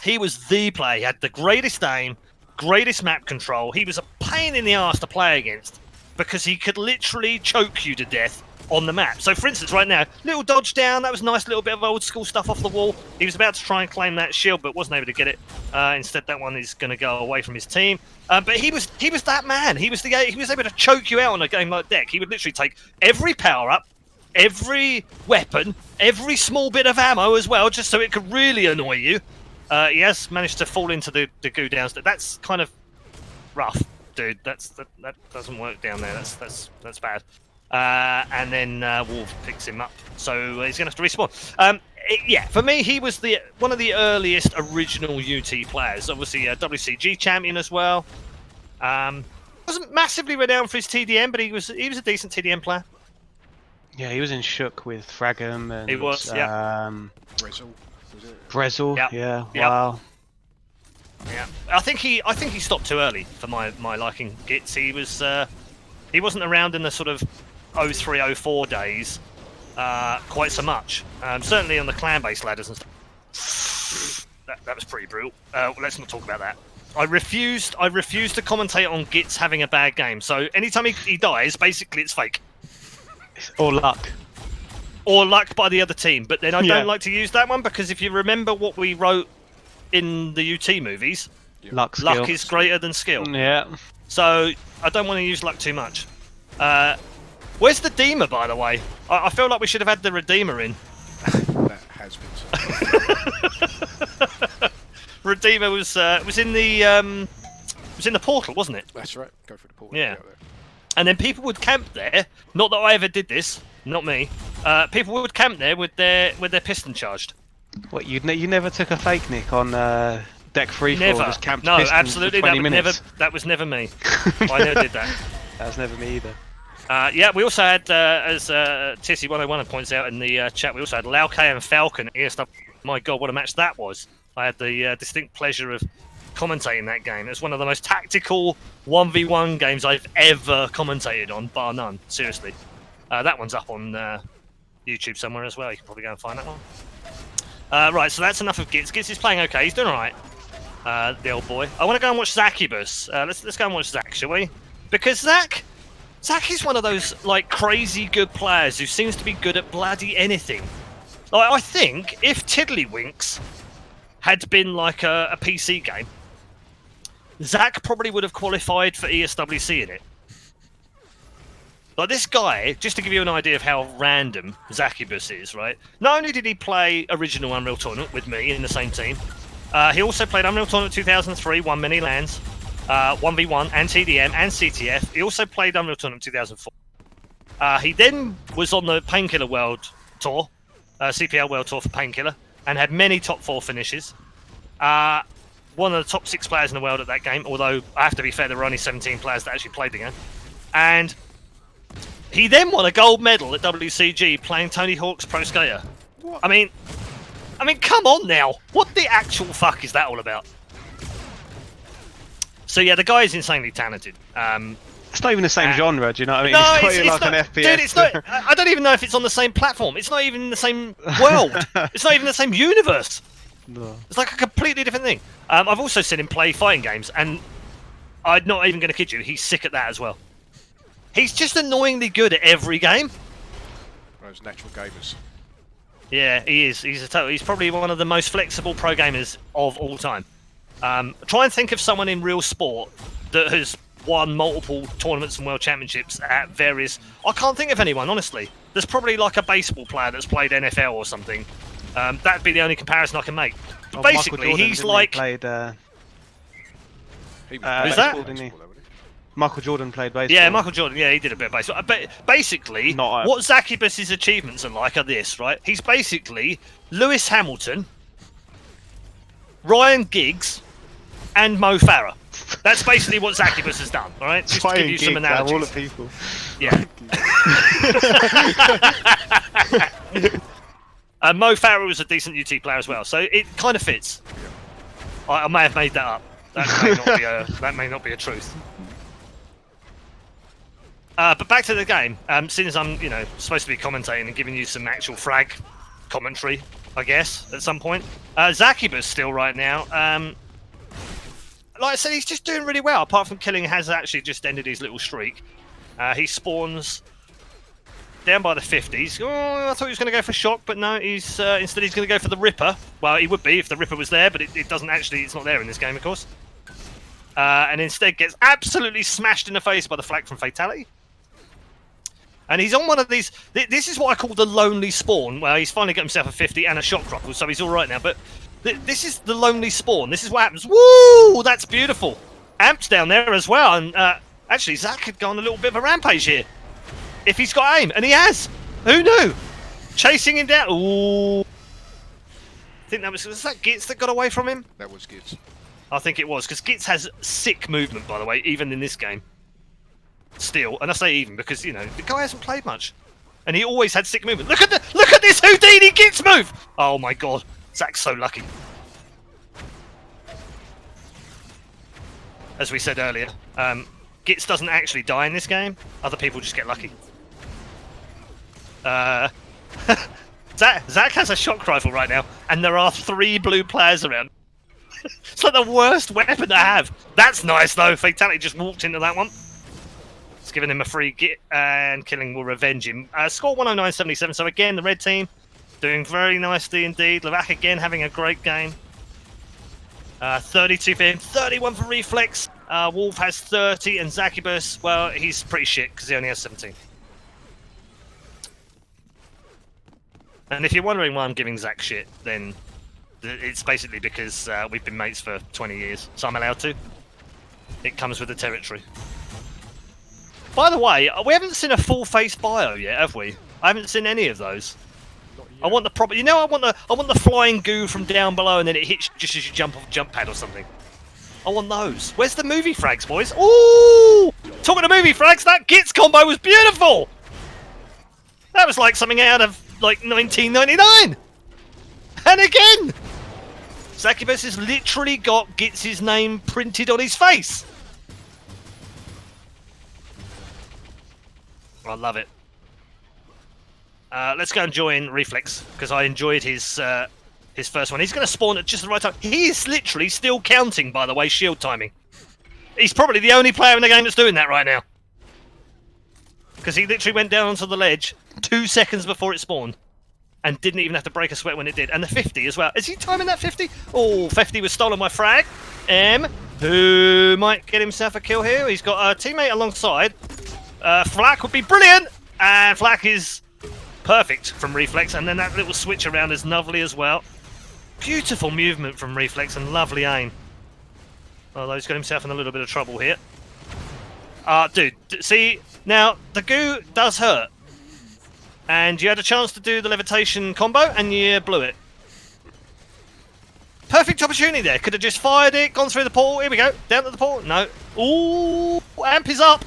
He was the player. He had the greatest aim, greatest map control. He was a pain in the arse to play against because he could literally choke you to death on the map. So, for instance, right now, little dodge down. That was a nice little bit of old school stuff off the wall. He was about to try and claim that shield, but wasn't able to get it. Instead, that one is going to go away from his team. But he was that man. He was able to choke you out on a game like Deck. He would literally take every power up, every weapon, every small bit of ammo as well, just so it could really annoy you. He has managed to fall into the goo downstairs. That's kind of rough, dude. That doesn't work down there. That's bad. And then Wolf picks him up, so he's gonna have to respawn. Yeah, for me, he was one of the earliest original UT players. Obviously, a WCG champion as well. Wasn't massively renowned for his TDM, but he was a decent TDM player. Yeah, he was in Shook with Fragum and he was, yeah. Brezel, yep. Yeah, yep. Wow. Yeah, I think he stopped too early for my liking. GitzZz. He wasn't around in the sort of 03-04 days quite so much. Certainly on the clan-based ladders and stuff. That was pretty brutal. Let's not talk about that. I refused to commentate on GitzZz having a bad game. So anytime he dies, basically it's fake. Or luck. Or luck by the other team. But then I don't like to use that one because if you remember what we wrote in the UT movies, luck is greater than skill. Yeah. So I don't want to use luck too much. Where's the Redeemer, by the way? I feel like we should have had the Redeemer in. That has been. Redeemer was in the portal, wasn't it? That's right. Go for the portal. Yeah. And then people would camp there. Not that I ever did this. Not me. People would camp there with their piston charged. What, you never took a fake nick on deck 3 never. Just camped no, pistons absolutely. For 20 minutes? That was never me. I never did that. That was never me either. Yeah, we also had, as Tissy101 points out in the chat, we also had Lao K and Falcon against. My God, what a match that was! I had the distinct pleasure of commentating that game. It's one of the most tactical 1v1 games I've ever commentated on, bar none. Seriously, that one's up on YouTube somewhere as well. You can probably go and find that one. Right, so that's enough of GitzZz. GitzZz is playing okay. He's doing all right, the old boy. I want to go and watch Zaccubus. Let's go and watch Zac, shall we? Because Zac is one of those like crazy good players who seems to be good at bloody anything. Like, I think if Tiddlywinks had been like a PC game, Zac probably would have qualified for ESWC in it. Like, this guy, just to give you an idea of how random Zaccubus is, right? Not only did he play original Unreal Tournament with me in the same team, he also played Unreal Tournament 2003, won many lands, 1v1 and TDM and CTF. He also played Unreal Tournament 2004. He then was on the Painkiller World Tour, CPL World Tour for Painkiller, and had many top 4 finishes. One of the top 6 players in the world at that game, although I have to be fair, there were only 17 players that actually played the game. And he then won a gold medal at WCG playing Tony Hawk's Pro Skater. What? I mean, come on now. What the actual fuck is that all about? So yeah, the guy is insanely talented. It's not even the same genre, do you know what I mean? No, it's not like an FPS. Dude, it's not. I don't even know if it's on the same platform. It's not even in the same world. It's not even the same universe. No. It's like a completely different thing. I've also seen him play fighting games, and I'm not even going to kid you, he's sick at that as well. He's just annoyingly good at every game. Those natural gamers. Yeah, he is. He's probably one of the most flexible pro gamers of all time. Try and think of someone in real sport that has won multiple tournaments and world championships at various... I can't think of anyone, honestly. There's probably like a baseball player that's played NFL or something. That'd be the only comparison I can make. But basically, he's like... Played, He was that? Michael Jordan played baseball. Yeah, Michael Jordan. Yeah, he did a bit of baseball. But basically, what Zaccubus' achievements are like are this, right? He's basically Lewis Hamilton, Ryan Giggs, and Mo Farah. That's basically what Zaccubus has done, all right? Just to give you some analogies. All the people. Yeah. Mo Farah was a decent UT player as well, so it kind of fits. I may have made that up. That may not be a truth. But back to the game. Since I'm, supposed to be commentating and giving you some actual frag commentary, I guess, at some point. Zaccubus still right now. Like I said, he's just doing really well. Apart from killing, has actually just ended his little streak. He spawns down by the 50s. Oh, I thought he was going to go for shock, but no. Instead he's going to go for the Ripper. Well, he would be if the Ripper was there, but it doesn't actually. It's not there in this game, of course. And instead gets absolutely smashed in the face by the flag from Fatality. And he's on one of these... This is what I call the lonely spawn, where he's finally got himself a 50 and a shock crumple, so he's all right now. But this is the lonely spawn. This is what happens. Woo! That's beautiful. Amp's down there as well. And actually, Zac could go on a little bit of a rampage here. If he's got aim. And he has. Who knew? Chasing him down. Ooh. I think that was that GitzZz that got away from him? That was GitzZz. I think it was, because GitzZz has sick movement, by the way, even in this game. Still, and I say even because the guy hasn't played much, and he always had sick movement. Look at this Houdini GitzZz move! Oh my god, Zac's so lucky. As we said earlier, GitzZz doesn't actually die in this game. Other people just get lucky. Zac has a shock rifle right now, and there are 3 blue players around. It's like the worst weapon to have. That's nice though. Fatality just walked into that one. It's giving him a free git, and killing will revenge him. Score 109.77. So again, the red team doing very nicely indeed. Levac again having a great game. 32 for him, 31 for reflex. Wolf has 30, and Zaccubus, well, he's pretty shit because he only has 17. And if you're wondering why I'm giving Zac shit, then it's basically because we've been mates for 20 years, so I'm allowed to. It comes with the territory. By the way, we haven't seen a full-face bio yet, have we? I haven't seen any of those. I want the proper... I want the flying goo from down below and then it hits just as you jump off a jump pad or something. I want those. Where's the movie frags, boys? Ooh! Talking to movie frags, that GitzZz combo was beautiful! That was like something out of, like, 1999! And again! Zaccubus has literally got GitzZz's name printed on his face! I love it. Let's go and join Reflex, because I enjoyed his first one. He's going to spawn at just the right time. He is literally still counting, by the way, shield timing. He's probably the only player in the game that's doing that right now. Because he literally went down onto the ledge 2 seconds before it spawned. And didn't even have to break a sweat when it did. And the 50 as well. Is he timing that 50? Oh, 50 was stolen by Frag. Who might get himself a kill here. He's got a teammate alongside. Flak would be brilliant. And Flak is perfect from Reflex. And then that little switch around is lovely as well. Beautiful movement from Reflex and lovely aim. Although he's got himself in a little bit of trouble here. Dude, see, now the goo does hurt. And you had a chance to do the levitation combo, and you blew it. Perfect opportunity there. Could have just fired it, gone through the portal. Here we go. Down to the portal. No. Ooh, amp is up.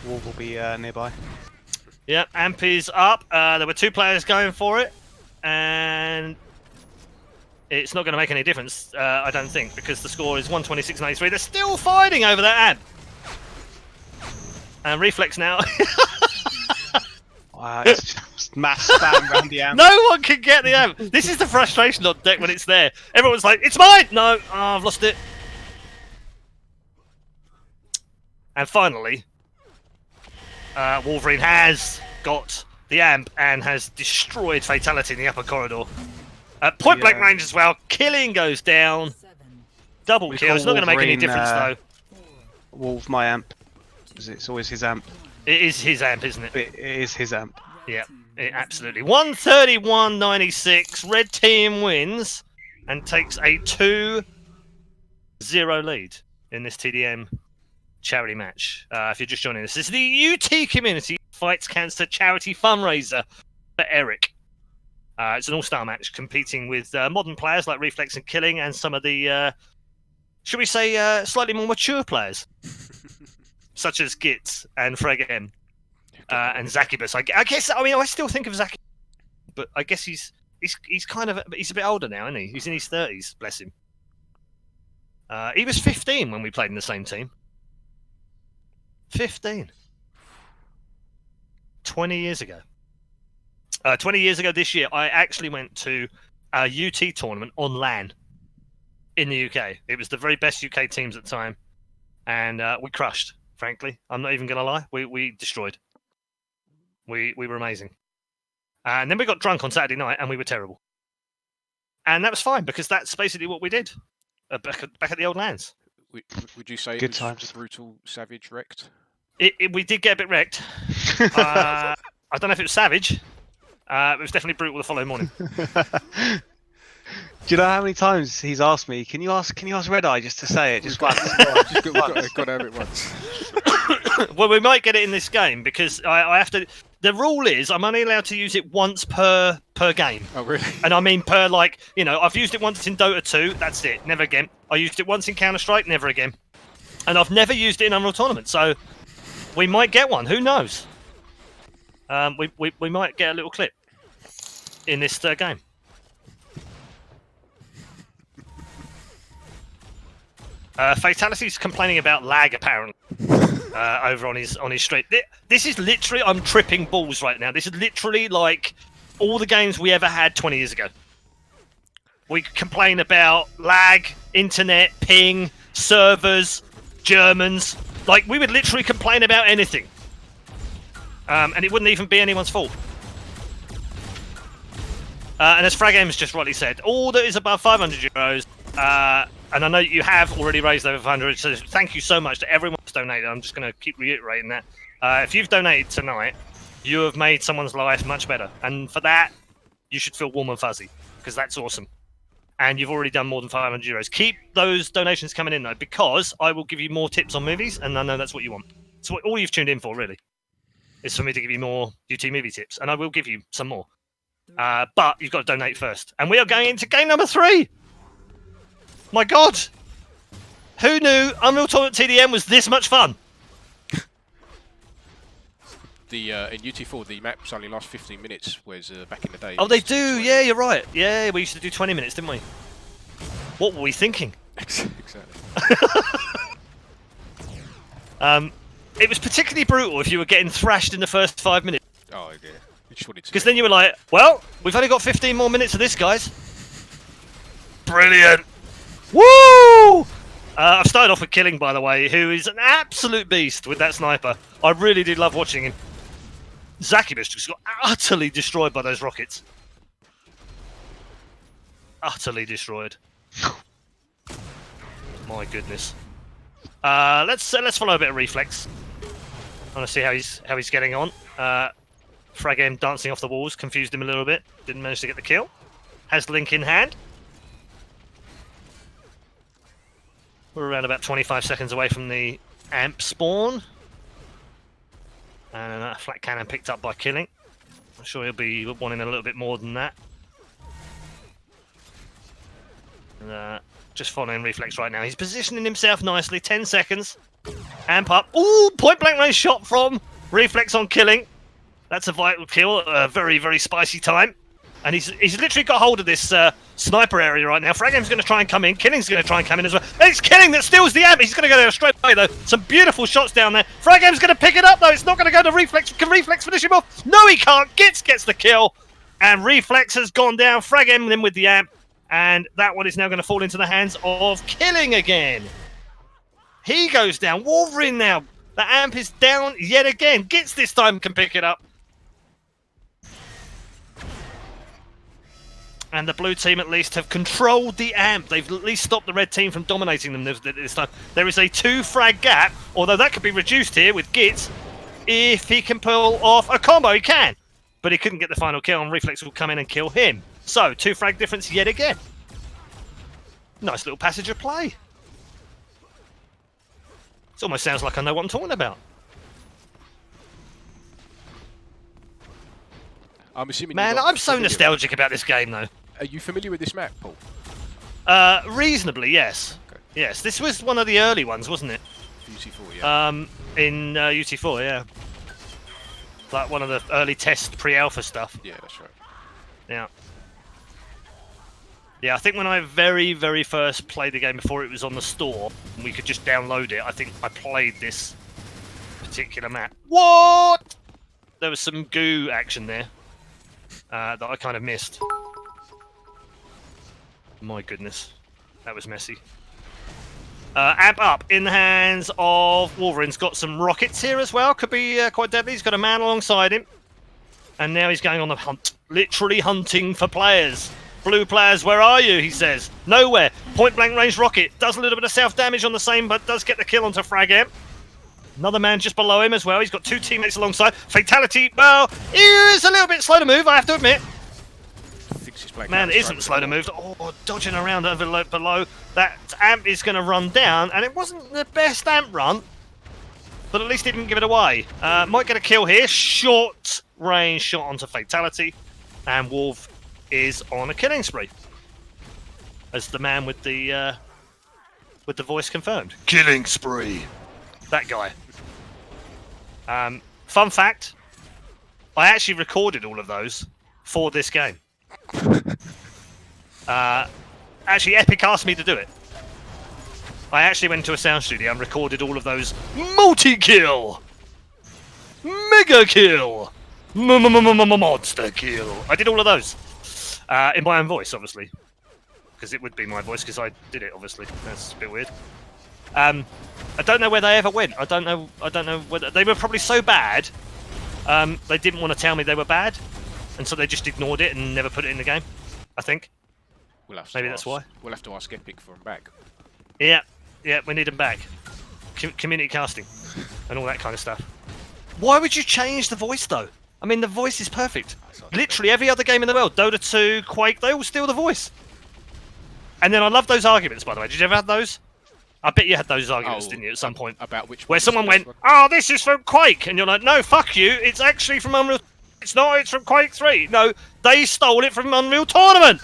Wolf will be nearby. Yep, amp is up. There were 2 players going for it. And it's not going to make any difference, I don't think, because the score is 126-93. They're still fighting over that amp. And Reflex now... Wow, it's just mass spam around the amp. No one can get the amp. This is the frustration on deck when it's there. Everyone's like, it's mine! No, I've lost it. And finally, Wolverine has got the amp and has destroyed Fatality in the upper corridor. At point blank range as well. Killing goes down. Double kill. It's not going to make any difference though. Wolf, my amp. It's always his amp. It is his amp, isn't it? It is his amp. Yeah, absolutely. 131-96. Red team wins and takes a 2-0 lead in this TDM charity match. If you're just joining us, this is the UT Community Fights Cancer Charity Fundraiser for Eric. It's an all-star match competing with modern players like Reflex and Killing and some of the, should we say, slightly more mature players. Such as GitzZz and frag and Zaccubus. I guess. I mean, I still think of Zaccubus, but I guess he's kind of he's a bit older now, isn't he? He's in his 30s. Bless him. He was 15 when we played in the same team. 15. 20 years ago. 20 years ago this year, I actually went to a UT tournament on LAN in the UK. It was the very best UK teams at the time, and we crushed. Frankly, I'm not even going to lie. We destroyed. We were amazing. And then we got drunk on Saturday night and we were terrible. And that was fine because that's basically what we did back at the old lands. Would you say Good it was times. brutal, savage, wrecked? We did get a bit wrecked. I don't know if it was savage. It was definitely brutal the following morning. Do you know how many times he's asked me, can you ask Redeye just to say it? Just once. We've got to have it once. Well, we might get it in this game because I have to. The rule is I'm only allowed to use it once per game. Oh, really? And I mean per, like, you know, I've used it once in Dota 2. That's it. Never again. I used it once in Counter-Strike. Never again. And I've never used it in Unreal Tournament. So we might get one. Who knows? We might get a little clip in this game. Fatality's complaining about lag apparently over on his stream. This is literally, I'm tripping balls right now. This is literally like all the games we ever had 20 years ago. We complain about lag, internet, ping, servers, Germans. Like we would literally complain about anything, and it wouldn't even be anyone's fault. And as Fragames just rightly said, all that is above 500 euros. And I know you have already raised over 500, so thank you so much to everyone who's donated. I'm just going to keep reiterating that. If you've donated tonight, you have made someone's life much better. And for that, you should feel warm and fuzzy, because that's awesome. And you've already done more than 500 euros. Keep those donations coming in, though, because I will give you more tips on movies, and I know that's what you want. So all you've tuned in for, really, is for me to give you more UT movie tips, and I will give you some more. But you've got to donate first. And we are going into game number 3! My God! Who knew Unreal Tournament TDM was this much fun? In UT4, the maps only last 15 minutes, whereas back in the day... Oh, they do! Yeah, you're right. Yeah, we used to do 20 minutes, didn't we? What were we thinking? Exactly. It was particularly brutal if you were getting thrashed in the first 5 minutes. Oh, dear. Because then you were like, well, we've only got 15 more minutes of this, guys. Brilliant. Woo! I've started off with Killing, by the way, who is an absolute beast with that sniper. I really did love watching him. Zaccubus just got utterly destroyed by those rockets. Utterly destroyed. My goodness. Let's follow a bit of reflex. I want to see how he's getting on. Frag him dancing off the walls, confused him a little bit. Didn't manage to get the kill. Has Link in hand. We're around about 25 seconds away from the amp spawn. And a flat cannon picked up by Killing. I'm sure he'll be wanting a little bit more than that. And, just following reflex right now. He's positioning himself nicely. 10 seconds. Amp up. Ooh, point blank range shot from reflex on Killing. That's a vital kill. A very, very spicy time. And he's literally got hold of this sniper area right now. Fragam's going to try and come in. Killing's going to try and come in as well. And it's Killing that steals the amp. He's going to go there straight away, though. Some beautiful shots down there. Fragam's going to pick it up, though. It's not going to go to Reflex. Can Reflex finish him off? No, he can't. GitzZz gets the kill. And Reflex has gone down. Fragam then with the amp. And that one is now going to fall into the hands of Killing again. He goes down. Wolverine now. The amp is down yet again. GitzZz this time can pick it up. And the blue team at least have controlled the amp. They've at least stopped the red team from dominating them this time. There is a 2 frag gap, although that could be reduced here with GitzZz. If he can pull off a combo, he can. But he couldn't get the final kill, and Reflex will come in and kill him. So, 2 frag difference yet again. Nice little passage of play. It almost sounds like I know what I'm talking about. I'm assuming. Man, I'm so nostalgic about this game, though. Are you familiar with this map, Paul? Reasonably, yes. Okay. Yes, this was one of the early ones, wasn't it? UT4, yeah. In UT4, yeah. Like one of the early test pre-alpha stuff. Yeah, that's right. Yeah. Yeah, I think when I very, very first played the game before it was on the store, and we could just download it, I think I played this particular map. What? There was some goo action there that I kind of missed. My goodness. That was messy. Amp up in the hands of Wolverine's got some rockets here as well. Could be quite deadly. He's got a man alongside him. And now he's going on the hunt. Literally hunting for players. Blue players, where are you? He says. Nowhere. Point blank range rocket. Does a little bit of self-damage on the same, but does get the kill onto Frag Amp. Another man just below him as well. He's got 2 teammates alongside. Fatality, well, he is a little bit slow to move, I have to admit. Man isn't slow to move. Oh, dodging around over below. That amp is going to run down, and it wasn't the best amp run, but at least he didn't give it away. Might get a kill here. Short range shot onto Fatality, and Wolf is on a killing spree. As the man with the voice confirmed. Killing spree. That guy. Fun fact, I actually recorded all of those for this game. Actually, Epic asked me to do it. I actually went to a sound studio and recorded all of those multi-kill, mega kill, monster kill. I did all of those in my own voice, obviously, because it would be my voice because I did it. Obviously, that's a bit weird. I don't know where they ever went. I don't know whether they were probably so bad. They didn't want to tell me they were bad, and so they just ignored it and never put it in the game. I think. Maybe that's why. We'll have to ask Epic for them back. Yeah, we need them back. Community casting and all that kind of stuff. Why would you change the voice though? I mean, the voice is perfect. Literally every other game in the world, Dota 2, Quake, they all steal the voice. And then I love those arguments, by the way. Did you ever have those? I bet you had those arguments, didn't you, at some point? About which where someone went, oh, this is from Quake. And you're like, no, fuck you. It's actually from Unreal. It's not, it's from Quake 3. No, they stole it from Unreal Tournament.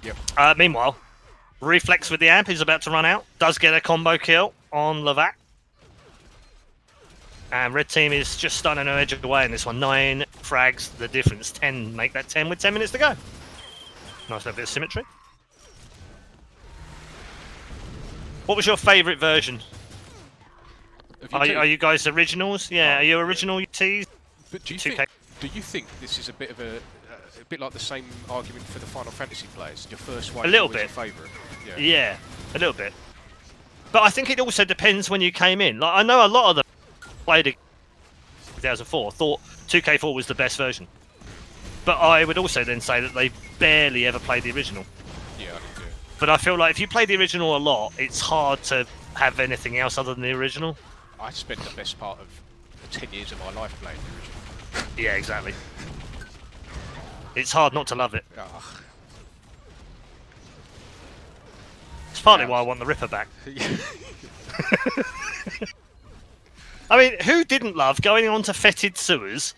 Yep. Meanwhile, Reflex with the amp is about to run out. Does get a combo kill on Levac. And red team is just starting to edge away in this one. 9 frags, the difference. 10, make that 10 with 10 minutes to go. Nice little bit of symmetry. What was your favourite version? Are you guys originals? Yeah, are you original UTs? But do you 2K. think Do you think this is a bit like the same argument for the Final Fantasy players? Your first one a little was bit. your favourite. Yeah, a little bit. But I think it also depends when you came in. Like I know a lot of them played it 2004, thought 2K4 was the best version. But I would also then say that they barely ever played the original. Yeah, I do. But I feel like if you play the original a lot, it's hard to have anything else other than the original. I spent the best part of 10 years of my life playing the original. Yeah, exactly. It's hard not to love it. Ugh. It's partly why I want the Ripper back. I mean, who didn't love going onto fetid sewers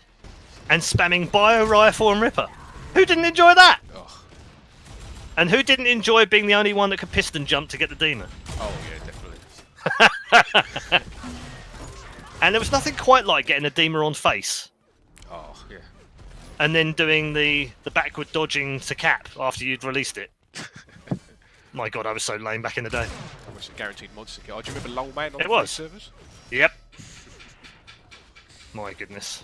and spamming bio rifle and Ripper? Who didn't enjoy that? Ugh. And who didn't enjoy being the only one that could piston jump to get the demon? Oh yeah, definitely. And there was nothing quite like getting a Deemer on face Oh yeah. and then doing the backward dodging to cap after you'd released it. My god, I was so lame back in the day. That was a guaranteed monster kill. Do you remember Lol Man on It the was. servers? Yep. My goodness.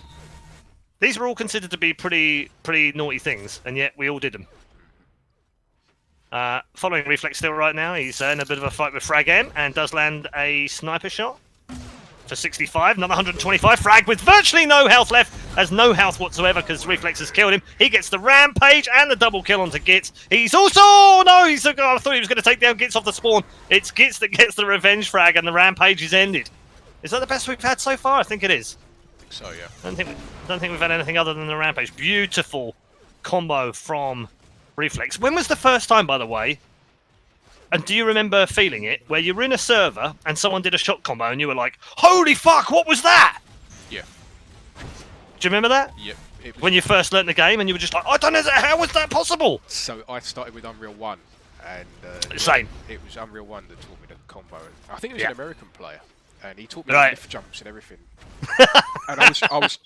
These were all considered to be pretty naughty things, and yet we all did them. Following Reflex still right now, he's in a bit of a fight with Frag M and does land a sniper shot for 65, another 125. Frag with virtually no health left, has no health whatsoever because Reflex has killed him. He gets the rampage and the double kill onto Gitz. He's also I thought he was going to take down Gitz off the spawn. It's Gitz that gets the revenge frag, and the rampage is ended. Is that the best we've had so far? I think it is. I think so, yeah. I don't think we've had anything other than the rampage. Beautiful combo from Reflex. When was the first time, by the way? And do you remember feeling it, where you were in a server and someone did a shot combo and you were like, "Holy fuck, what was that?" Yeah. Do you remember that? Yep. It was... When you first learnt the game and you were just like, "I don't know, how was that possible?" So I started with Unreal 1, and Same. It was Unreal 1 that taught me the combo. I think it was Yeah. an American player, and he taught me Right. lift jumps and everything. And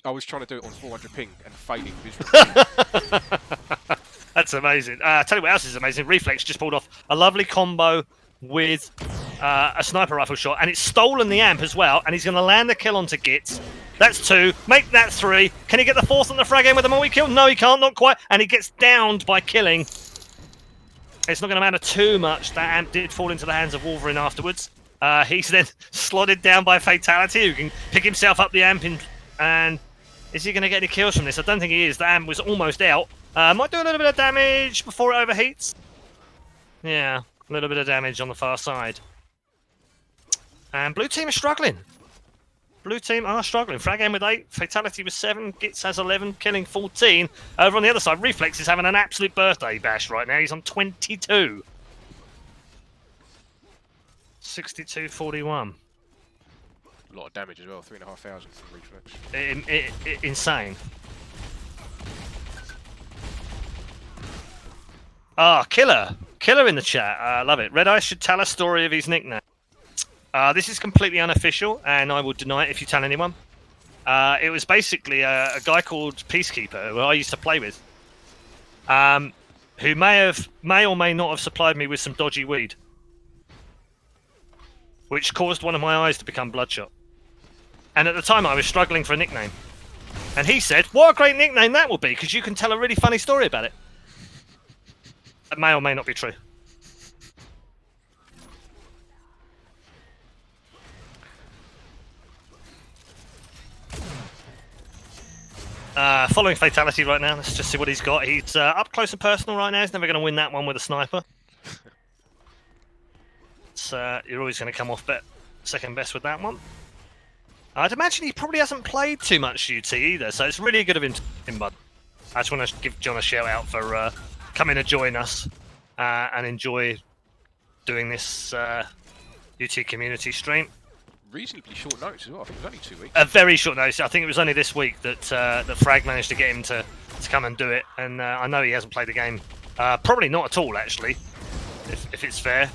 I was trying to do it on 400 ping and failing miserably. That's amazing. Tell you what else is amazing. Reflex just pulled off a lovely combo with a sniper rifle shot, and it's stolen the amp as well, and he's going to land the kill onto Gitz. That's 2. Make that 3. Can he get the 4th on the frag end with a multi-kill? No, he can't. Not quite. And he gets downed by killing. It's not going to matter too much. That amp did fall into the hands of Wolverine afterwards. He's then slotted down by Fatality, who can pick himself up the amp in, and is he going to get any kills from this? I don't think he is. The amp was almost out. Might do a little bit of damage before it overheats. Yeah, a little bit of damage on the far side. And blue team is struggling. Blue team are struggling. Frag M with 8, Fatality with 7, Gitz has 11, killing 14. Over on the other side, Reflex is having an absolute birthday bash right now. He's on 22. 62-41. A lot of damage as well, 3,500 from Reflex. Insane. Ah, Killer. Killer in the chat. I love it. Redeye should tell a story of his nickname. This is completely unofficial, and I will deny it if you tell anyone. It was basically a guy called Peacekeeper, who I used to play with, who may or may not have supplied me with some dodgy weed, which caused one of my eyes to become bloodshot. And at the time, I was struggling for a nickname. And he said, "What a great nickname that will be, because you can tell a really funny story about it." That may or may not be true. Following Fatality right now. Let's just see what he's got. He's up close and personal right now. He's never going to win that one with a sniper. You're always going to come off second best with that one. I'd imagine he probably hasn't played too much UT either, so it's really good of him to bud. I just want to give John a shout out for coming to join us and enjoy doing this UT community stream. Reasonably short notice as well. I think it was only 2 weeks. A very short notice. I think it was only this week that that Frag managed to get him to come and do it, and I know he hasn't played the game. Probably not at all, actually, if it's fair.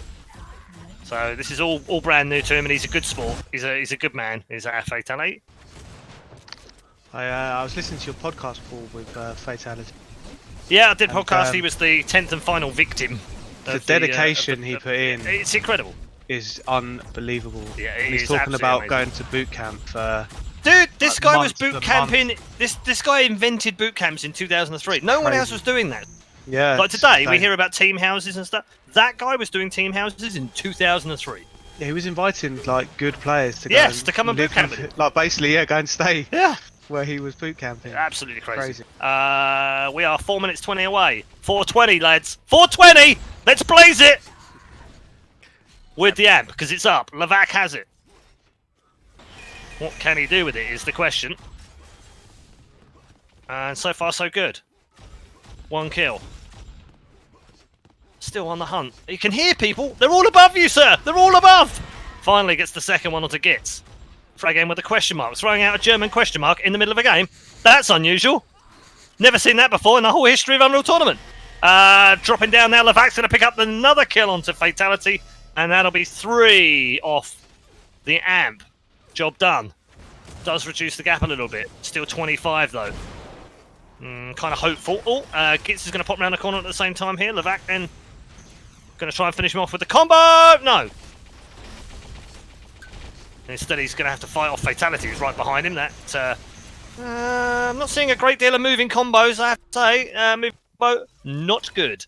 So this is all brand new to him, and he's a good sport. He's a good man. He's a Fatality. I was listening to your podcast, Paul, with Fatality. Yeah, I did podcast. He was the 10th and final victim. The dedication he put in. It's incredible. Is unbelievable. Yeah, he's talking about going to boot camp. Dude This guy was boot camping. This guy invented boot camps in 2003. No one else was doing that. Yeah. Like today, we hear about team houses and stuff. That guy was doing team houses in 2003. Yeah, he was inviting like good players to to come and boot camp with him. Like basically, go and stay. Yeah. Where he was boot camping. Absolutely crazy. We are 4 minutes 20 away. 4:20, lads. 4:20. Let's blaze it. With the amp, because it's up. Levac has it. What can he do with it is the question. And so far, so good. 1 kill. Still on the hunt. You can hear people. They're all above you, sir. They're all above. Finally gets the second one onto Gitz. Frag game with a question mark. Throwing out a German question mark in the middle of a game. That's unusual. Never seen that before in the whole history of Unreal Tournament. Dropping down now. Levac's going to pick up another kill onto Fatality. And that'll be 3 off the amp. Job done. Does reduce the gap a little bit. Still 25 though. Kind of hopeful. Oh, Gitz is going to pop around the corner at the same time here. Levac then going to try and finish him off with the combo. No. Instead, he's going to have to fight off Fatality, who's right behind him. I'm not seeing a great deal of moving combos, I have to say. Moving combo, not good.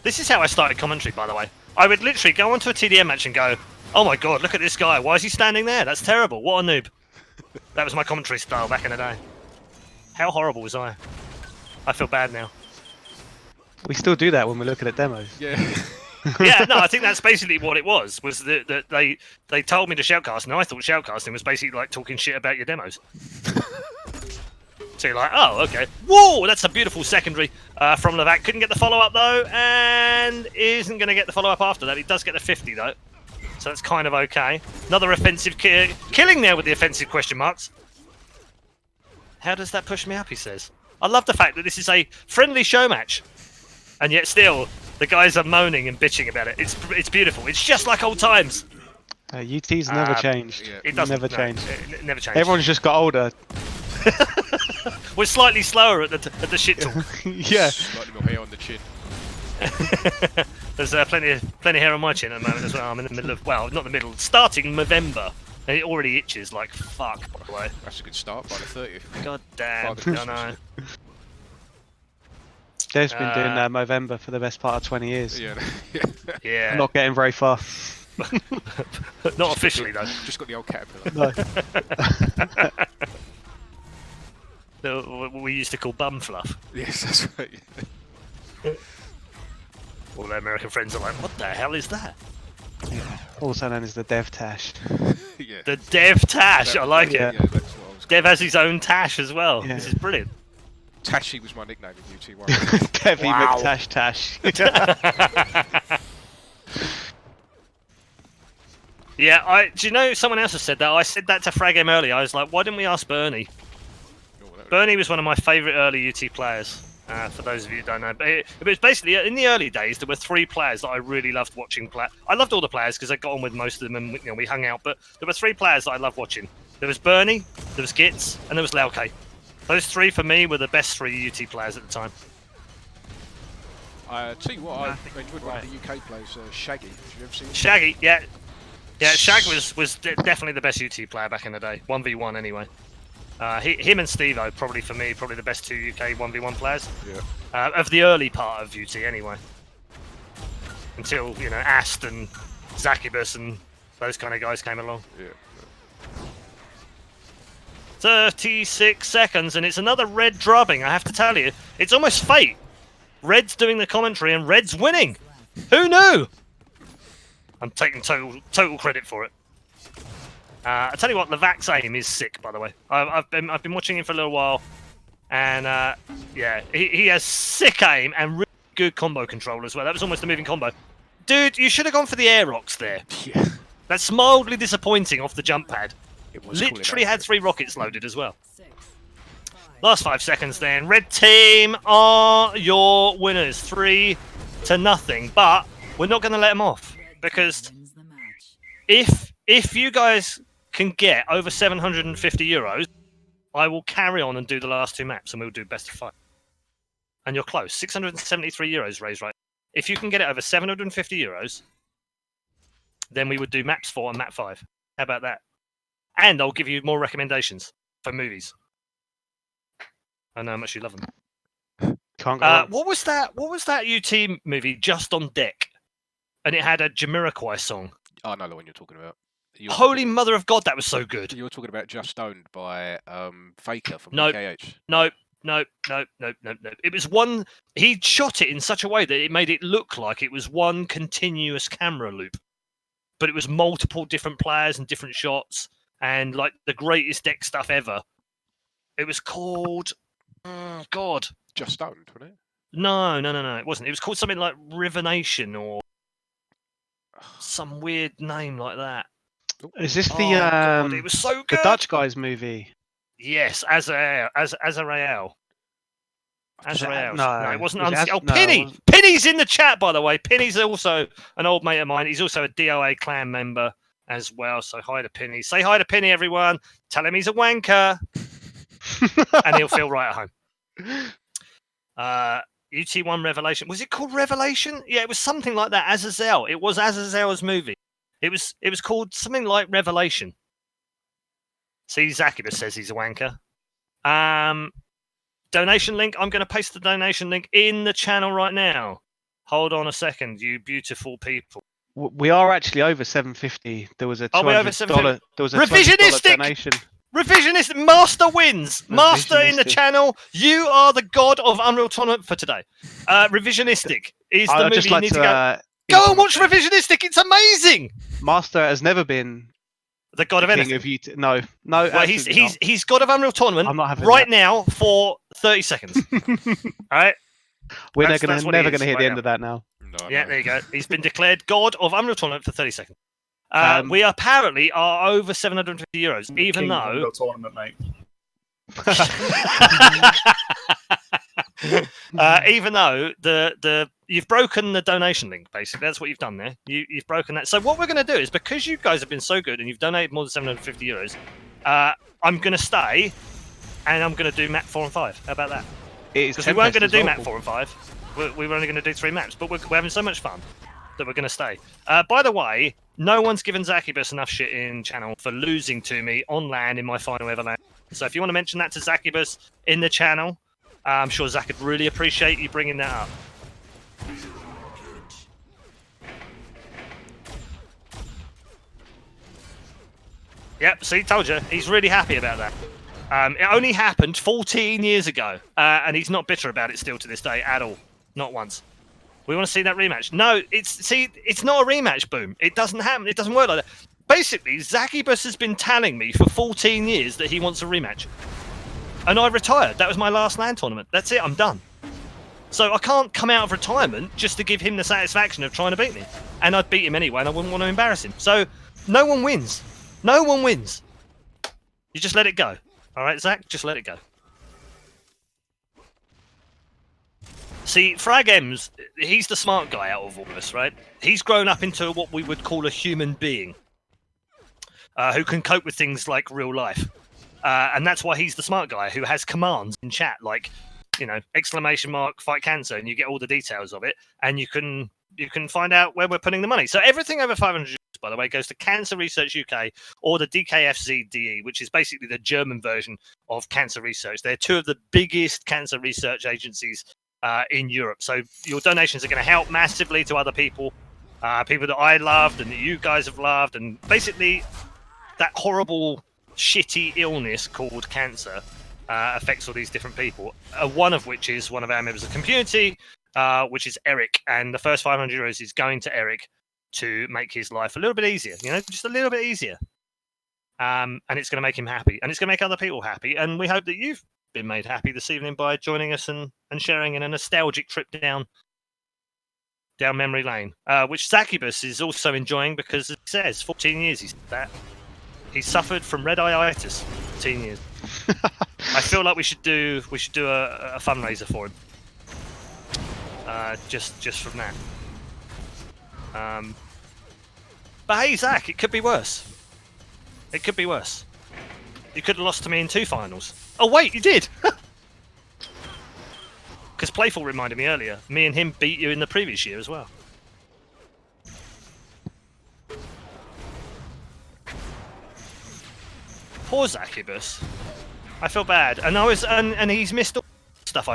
This is how I started commentary, by the way. I would literally go onto a TDM match and go, oh my god, look at this guy. Why is he standing there? That's terrible. What a noob. That was my commentary style back in the day. How horrible was I? I feel bad now. We still do that when we're looking at demos. Yeah. Yeah, no, I think that's basically what it was that they told me to shoutcast, and I thought shoutcasting was basically like talking shit about your demos. So you're like, oh, okay. Whoa, that's a beautiful secondary from Levac. Couldn't get the follow-up, though, and isn't going to get the follow-up after that. He does get the 50, though, so that's kind of okay. Another offensive killing there with the offensive question marks. How does that push me up, he says. I love the fact that this is a friendly show match, and yet still the guys are moaning and bitching about it. It's beautiful. It's just like old times. UT's never changed. Yeah. It doesn't. Never changed. It never changed. Everyone's just got older. We're slightly slower at the shit talk. Yeah. Slightly more hair on the chin. There's plenty of hair on my chin at the moment as well. I'm in the middle of, well, not the middle, starting November. And it already itches like fuck, by the way. That's a good start by the 30th. God damn, I know. Dev's been doing Movember for the best part of 20 years. Yeah. Yeah. Not getting very far. Not officially, though. Just got the old caterpillar. What we used to call bum fluff. Yes, that's right. All their American friends are like, what the hell is that? Yeah. Also known as the Dev Tash. Yeah. The Dev Tash, I like it. Yeah, that's what I was Dev has his own Tash as well. Yeah. This is brilliant. Tashy was my nickname in UT1. Devy Wow. McTash Tash. Yeah, do you know someone else has said that? I said that to Frag Game earlier. I was like, why didn't we ask Bernie? Bernie was one of my favourite early UT players, for those of you who don't know. But it was basically, in the early days, there were 3 players that I really loved watching play. I loved all the players because I got on with most of them and we hung out, but there were 3 players that I loved watching. There was Bernie, there was Gitz, and there was Lauke. Those 3 for me were the best 3 UT players at the time. I tell you what, I enjoyed one of the UK players, Shaggy. Have you ever seen him? Shaggy, yeah. Yeah, Shag was definitely the best UT player back in the day. 1v1 anyway. Him and Steve-O, probably for me, probably the best 2 UK 1v1 players. Yeah. Of the early part of UT anyway. Until, you know, Ast and Zaccubus and those kind of guys came along. Yeah. 36 seconds, and it's another Red drubbing, I have to tell you. It's almost fate. Red's doing the commentary and Red's winning. Who knew? I'm taking total credit for it. I tell you what, Levac's aim is sick, by the way. I've been watching him for a little while, and yeah, he has sick aim and really good combo control as well. That was almost a moving combo. Dude, you should have gone for the air rocks there. Yeah. That's mildly disappointing off the jump pad. It was Literally had 3 rockets loaded as well. Last 5 seconds then. Red team are your winners. 3-0. But we're not going to let them off. Because if you guys can get over 750 euros, I will carry on and do the last 2 maps and we'll do best of 5. And you're close. 673 euros raised right. If you can get it over 750 euros, then we would do maps 4 and map 5. How about that? And I'll give you more recommendations for movies. I know how much you love them. Can't go wrong. What was that UT movie, Just on Deck? And it had a Jamiroquai song. Oh, I know the one you're talking about. Holy mother of God, that was so good. You were talking about Just Stoned by Faker from Nope. UKH. No. It was one. He shot it in such a way that it made it look like it was one continuous camera loop, but it was multiple different players and different shots, and like the greatest deck stuff ever. It was called, God. Just Stoned, wasn't it? No, it wasn't. It was called something like River Nation or some weird name like that. Is this the God, it was so good. the Dutch guys movie? Yes, Azrael. Azrael. No, it wasn't. Penny! Penny's in the chat, by the way. Penny's also an old mate of mine. He's also a DOA clan member as well. So hi to Penny. Say hi to Penny, everyone. Tell him he's a wanker. And he'll feel right at home. UT1 Revelation. Was it called Revelation? Yeah, it was something like that. Azazel. It was Azazel's movie. It was called something like Revelation. See, Zaccubus says he's a wanker. Donation link. I'm going to paste the donation link in the channel right now. Hold on a second, you beautiful people. We are actually over 750. There was a $200. There was a revisionistic donation. Revisionist Master wins. Master in the channel. You are the god of Unreal Tournament for today. Revisionistic is the movie you need to go. Go and watch Revisionistic. It's amazing. Master has never been the god of anything. No. Well, he's god of Unreal Tournament I'm not having right now for 30 seconds. All right. We're never going to hit the end of that now. No, yeah, there you go. He's been declared god of Unreal Tournament for 30 seconds. We apparently are over 750 euros, even though Unreal Tournament, mate. even though you've broken the donation link, basically. That's what you've done there. You've broken that. So what we're going to do is, because you guys have been so good and you've donated more than 750 euros, I'm going to stay and I'm going to do map 4 and 5. How about that? Because we weren't going to do map 4 and 5. We were only going to do 3 maps, but we're having so much fun that we're going to stay. By the way, no one's given Zaccubus enough shit in channel for losing to me on land in my final ever land. So if you want to mention that to Zaccubus in the channel, I'm sure Zach would really appreciate you bringing that up. Yep, see, told you. He's really happy about that. It only happened 14 years ago, and he's not bitter about it still to this day at all. Not once. We want to see that rematch. No, it's not a rematch, Boom. It doesn't happen. It doesn't work like that. Basically, Zaccubus has been telling me for 14 years that he wants a rematch. And I retired. That was my last LAN tournament. That's it. I'm done. So I can't come out of retirement just to give him the satisfaction of trying to beat me. And I'd beat him anyway, and I wouldn't want to embarrass him. So no one wins. No one wins. You just let it go. All right, Zach? Just let it go. See, Frag M's, he's the smart guy out of all of us, right? He's grown up into what we would call a human being. Who can cope with things like real life. And that's why he's the smart guy who has commands in chat like, exclamation mark, fight cancer, and you get all the details of it, and you can find out where we're putting the money. So everything over 500 euros, by the way, goes to Cancer Research UK or the DKFZDE, which is basically the German version of Cancer Research. They're two of the biggest cancer research agencies in Europe. So your donations are going to help massively to other people, people that I loved and that you guys have loved, and basically that horrible, shitty illness called cancer affects all these different people, one of which is one of our members of the community, which is Eric, and the first 500 euros is going to Eric to make his life a little bit easier, just a little bit easier. And it's going to make him happy, and it's going to make other people happy, and we hope that you've been made happy this evening by joining us and sharing in a nostalgic trip down memory lane, which Zaccubus is also enjoying because it says 14 years he's that. He suffered from Redeye-itis 14 years. I feel like we should do a fundraiser for him. Just from that. But hey, Zach, it could be worse. It could be worse. You could have lost to me in 2 finals. Oh wait, you did. Because Playful reminded me earlier. Me and him beat you in the previous year as well. Poor Zaccubus. I feel bad, and and he's missed all stuff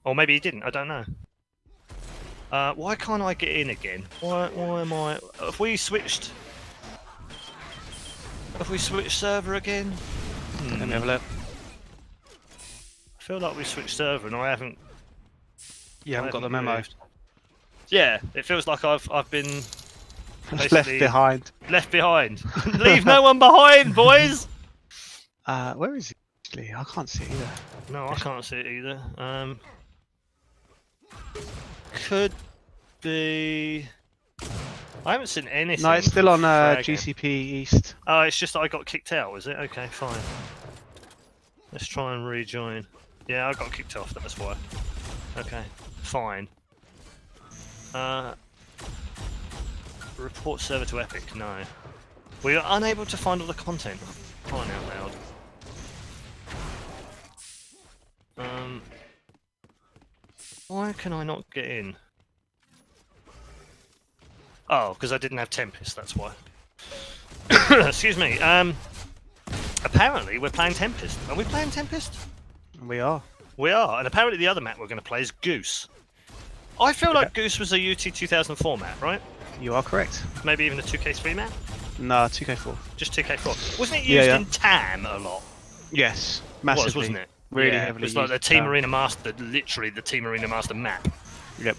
or maybe he didn't. I don't know. Why can't I get in again? Why am I? Have we switched server again? Let me have a look. I feel like we switched server, and I haven't. You haven't got the memo. Moved. Yeah, it feels like I've been Left behind. Left behind. Leave no one behind, boys. Where is it actually? I can't see it either. No, I can't see it either. Could be. I haven't seen anything. No, it's still on frag. GCP East. Oh, it's just that I got kicked out, is it? Okay, fine. Let's try and rejoin. Yeah, I got kicked off, that's why. Okay, fine. Report server to Epic, no. We are unable to find all the content. Crying out loud. Why can I not get in? Oh, because I didn't have Tempest, that's why. Excuse me. Apparently we're playing Tempest. Are we playing Tempest? We are. We are, and apparently the other map we're going to play is Goose. I feel like Goose was a UT 2004 map, right? You are correct. Maybe even a 2K3 map? No, 2K4. Just 2K4. Wasn't it used in TAM a lot? Yes, It massively. was, wasn't it? Really yeah, heavily it was like used the Team TAM. Arena Master, literally the Team Arena Master map. Yep.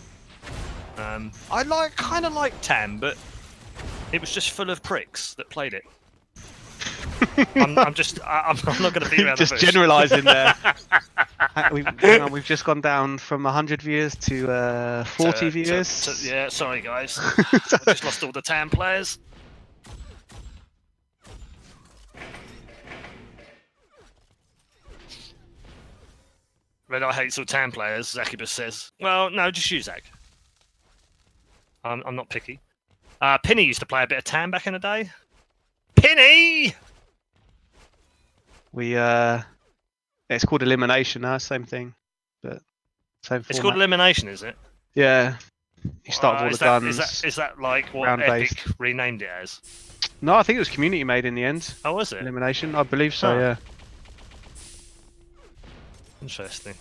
I kind of like TAM, but it was just full of pricks that played it. I'm not going to be around Just the bush. generalising there. We've just gone down from 100 viewers to 40 viewers. Yeah, sorry guys. I just lost all the TAM players. Redeye hates all TAM players, Zaccubus says. Well, no, just you, Zach. I'm not picky. Penny used to play a bit of TAM back in the day. Penny! It's called elimination now, same thing, but same It's format. called elimination, is it? Yeah. You start with all the guns. Is that like what round-based. Epic renamed it as? No, I think it was community made in the end. Oh, was it? Elimination, I believe so. Oh. Yeah. Interesting.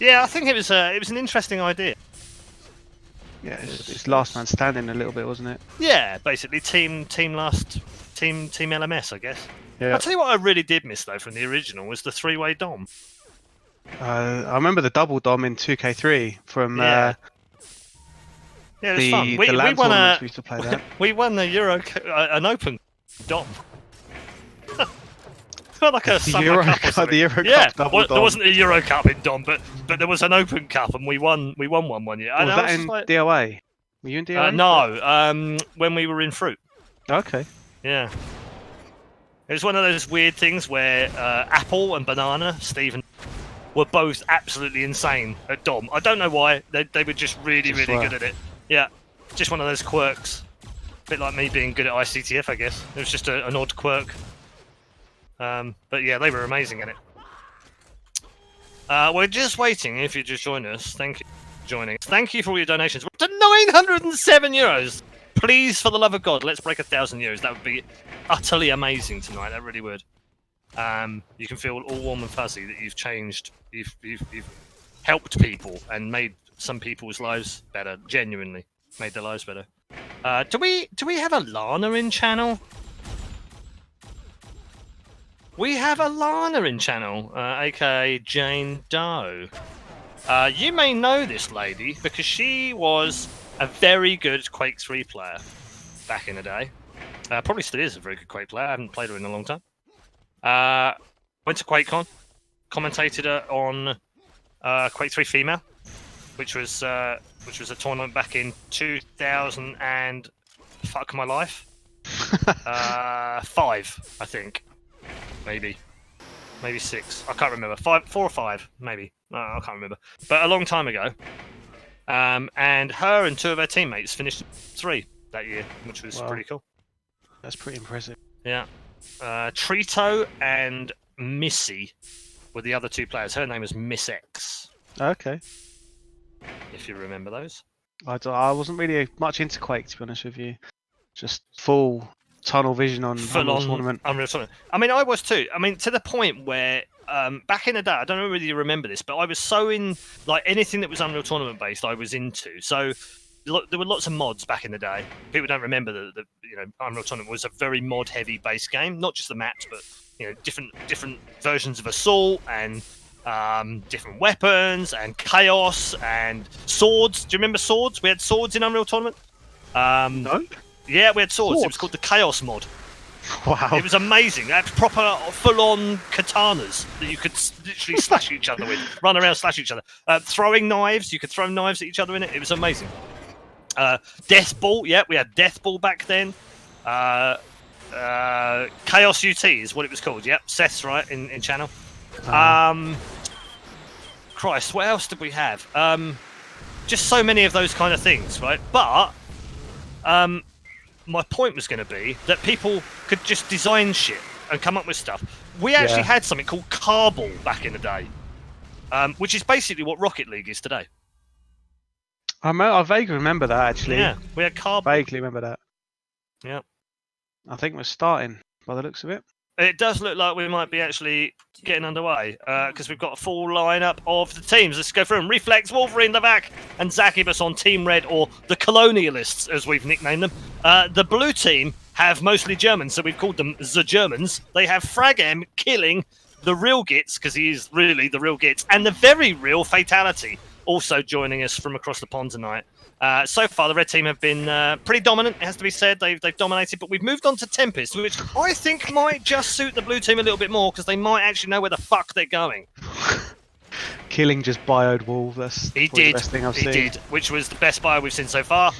Yeah, I think it was an interesting idea. Yeah, it's last man standing a little bit, wasn't it? Yeah, basically team LMS, I guess. Yeah. I'll tell you what I really did miss though from the original was the three-way dom. I remember the double dom in 2K3 from Yeah, it was fun. the LAN won tournaments we used to play that. we won the an open dom. It's not like a The Summer Euro Cup or Cup, something. the Euro Yeah, Cup double there dom. wasn't a Euro Cup in dom, but there was an Open Cup and we won one year. And Was I that just in like, DOA? Were you in DOA? no, when we were in Fruit. Okay. Yeah. It was one of those weird things where Apple and Banana, Stephen, were both absolutely insane at Dom. I don't know why. They were just really good at it. Yeah. Just one of those quirks. A bit like me being good at ICTF, I guess. It was just an odd quirk. But yeah, they were amazing at it. We're just waiting if you just join us. Thank you for joining. Thank you for all your donations. We're up to 907 euros. Please, for the love of God, let's break 1,000 euros. That would be utterly amazing tonight. That really would. You can feel all warm and fuzzy that you've changed. You've helped people and made some people's lives better. Genuinely made their lives better. Do we have a Lana in channel? We have a Lana in channel, aka Jane Doe. You may know this lady because she was a very good Quake 3 player back in the day. Probably still is a very good Quake player. I haven't played her in a long time. Went to QuakeCon, commentated on Quake 3 Female, which was a tournament back in 2000 and fuck my life. 5, I think. Maybe 6. I can't remember. 4 or 5, maybe. I can't remember. But a long time ago. And her and 2 of her teammates finished 3 that year, which was pretty cool. That's pretty impressive. Yeah. Trito and Missy were the other 2 players. Her name was Miss X, Okay. if you remember those. I wasn't really much into Quake, to be honest with you. Just full tunnel vision on Unreal Tournament. Unreal Tournament. I mean, I was too. I mean, to the point where back in the day, I don't know whether you remember this, but I was so in like anything that was Unreal Tournament based, I was into. So there were lots of mods back in the day. People don't remember that Unreal Tournament was a very mod heavy based game, not just the maps, but different versions of Assault and different weapons and chaos and swords. Do you remember swords? We had swords in Unreal Tournament. No. Yeah, we had swords. It was called the Chaos mod. Wow. It was amazing. They had proper full-on katanas that you could literally slash each other with, run around, slash each other. Throwing knives, you could throw knives at each other in it. It was amazing. Death Ball, yeah, we had Death Ball back then. Chaos UT is what it was called. Yep, Seth's right in channel. Christ, what else did we have? Just so many of those kind of things, right? But my point was going to be that people could just design shit and come up with stuff. We actually had something called Carball back in the day, which is basically what Rocket League is today. I vaguely remember that, actually. Yeah, we had Carball. Vaguely remember that. Yeah. I think we're starting, by the looks of it. It does look like we might be actually getting underway, because we've got a full lineup of the teams. Let's go through them. Reflex, Wolverine, Levac, and Zaccubus on Team Red, or the Colonialists, as we've nicknamed them. The blue team have mostly Germans, so we've called them the Germans. They have Frag M killing the real GitzZz, because he is really the real GitzZz, and the very real Fatality, also joining us from across the pond tonight. So far, the red team have been pretty dominant, it has to be said. They've dominated, but we've moved on to Tempest, which I think might just suit the blue team a little bit more, because they might actually know where the fuck they're going. Killing just bioed Wolf. That's the best thing I've seen. He did, which was the best bio we've seen so far.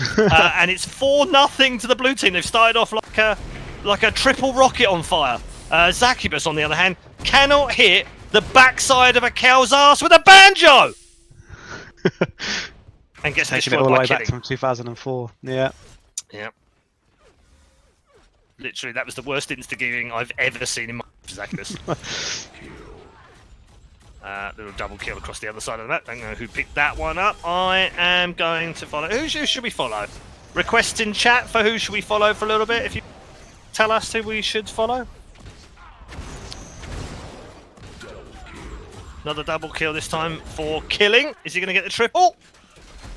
And it's 4-0 to the blue team. They've started off like a triple rocket on fire. Zaccubus, on the other hand, cannot hit the backside of a cow's ass with a banjo! And gets taking destroyed it all the by way killing. back from 2004. Yeah. Yeah. Literally, that was the worst insta-giving I've ever seen in my life, Zaccubus. Little double kill across the other side of the map. Don't know who picked that one up. I am going to follow. Who should we follow? Request in chat for who should we follow for a little bit. If you tell us who we should follow. Another double kill this time for killing. Is he going to get the triple?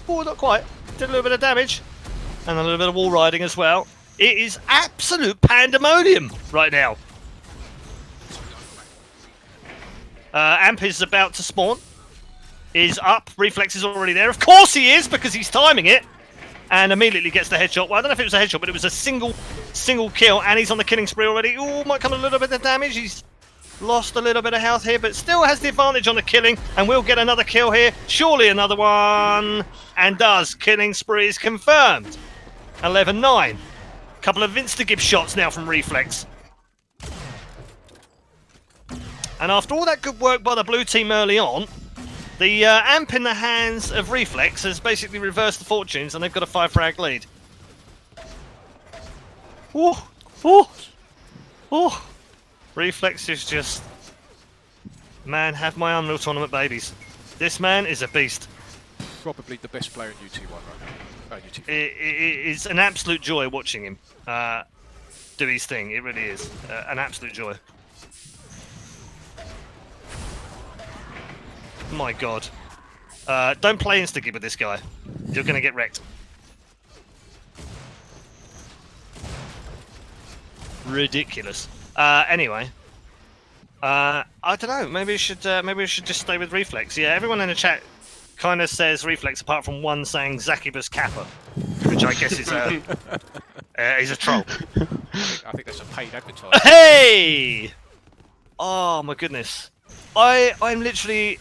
Oh, not quite. Did a little bit of damage. And a little bit of wall riding as well. It is absolute pandemonium right now. Amp is about to spawn. Is up. Reflex is already there. Of course he is, because he's timing it. And immediately gets the headshot. Well, I don't know if it was a headshot, but it was a single kill. And he's on the killing spree already. Oh, might come a little bit of damage. He's lost a little bit of health here, but still has the advantage on the killing, and we'll get another kill here. Surely another one, and does. Killing spree is confirmed. 11-9. Couple of insta-gib shots now from Reflex. And after all that good work by the blue team early on, the amp in the hands of Reflex has basically reversed the fortunes, and they've got a 5-frag lead. Oh, oh, oh. Reflex is just... Man, have my Unreal Tournament babies. This man is a beast. Probably the best player in UT1 right now. UT4. It is an absolute joy watching him do his thing. It really is. An absolute joy. My god. Don't play insta-gib with this guy. You're going to get wrecked. Ridiculous. Anyway, I don't know. Maybe we should just stay with Reflex. Yeah, everyone in the chat kind of says Reflex, apart from one saying Zaccubus Kappa, which I guess is he's a troll. I think that's a paid advertisement. Hey! Oh my goodness. I'm literally.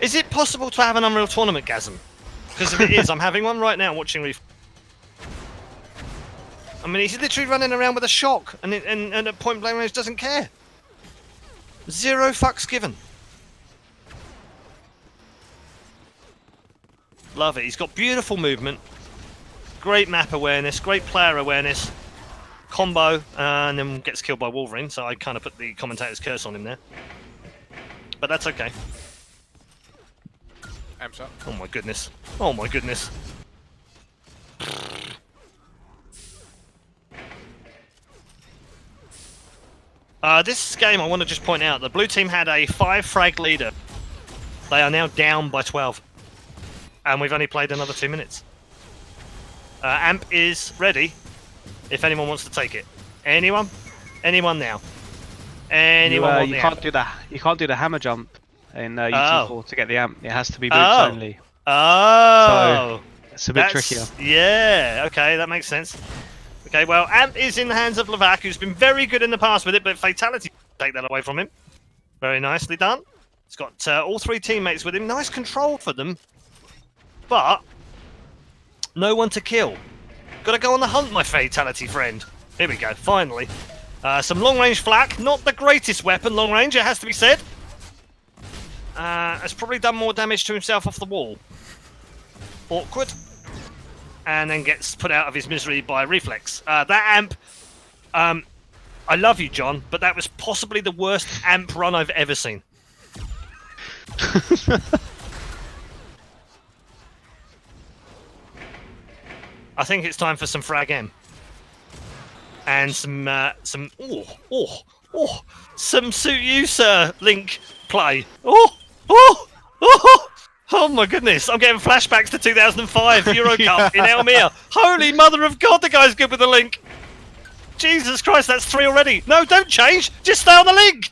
Is it possible to have an Unreal Tournament gasm? Because if it is, I'm having one right now watching Reflex. I mean, he's literally running around with a shock, and at point blank range doesn't care. 0 fucks given. Love it. He's got beautiful movement, great map awareness, great player awareness, combo, and then gets killed by Wolverine. So I kind of put the commentator's curse on him there, but that's okay. Amps up. Oh my goodness. Oh my goodness. This game, I want to just point out, the blue team had a 5 frag leader. They are now down by 12. And we've only played another 2 minutes. Amp is ready, if anyone wants to take it. Anyone? Anyone now? Anyone you can't do the hammer jump in UT4 to get the amp. It has to be boots only. Oh! So it's a bit trickier. Yeah, okay, that makes sense. Okay, well, Amp is in the hands of Levac, who's been very good in the past with it, but Fatality take that away from him. Very nicely done. He's got all 3 teammates with him. Nice control for them. But no one to kill. Gotta go on the hunt, my Fatality friend. Here we go, finally. Some long-range flak. Not the greatest weapon, long-range, it has to be said. Has probably done more damage to himself off the wall. Awkward. And then gets put out of his misery by reflex. That amp... I love you, John, but that was possibly the worst amp run I've ever seen. I think it's time for some frag M. And some suit you, sir, Link play. Oh my goodness, I'm getting flashbacks to 2005 Euro Cup in Elmere. Holy mother of God, the guy's good with the Link. Jesus Christ, that's 3 already. No, don't change, just stay on the Link.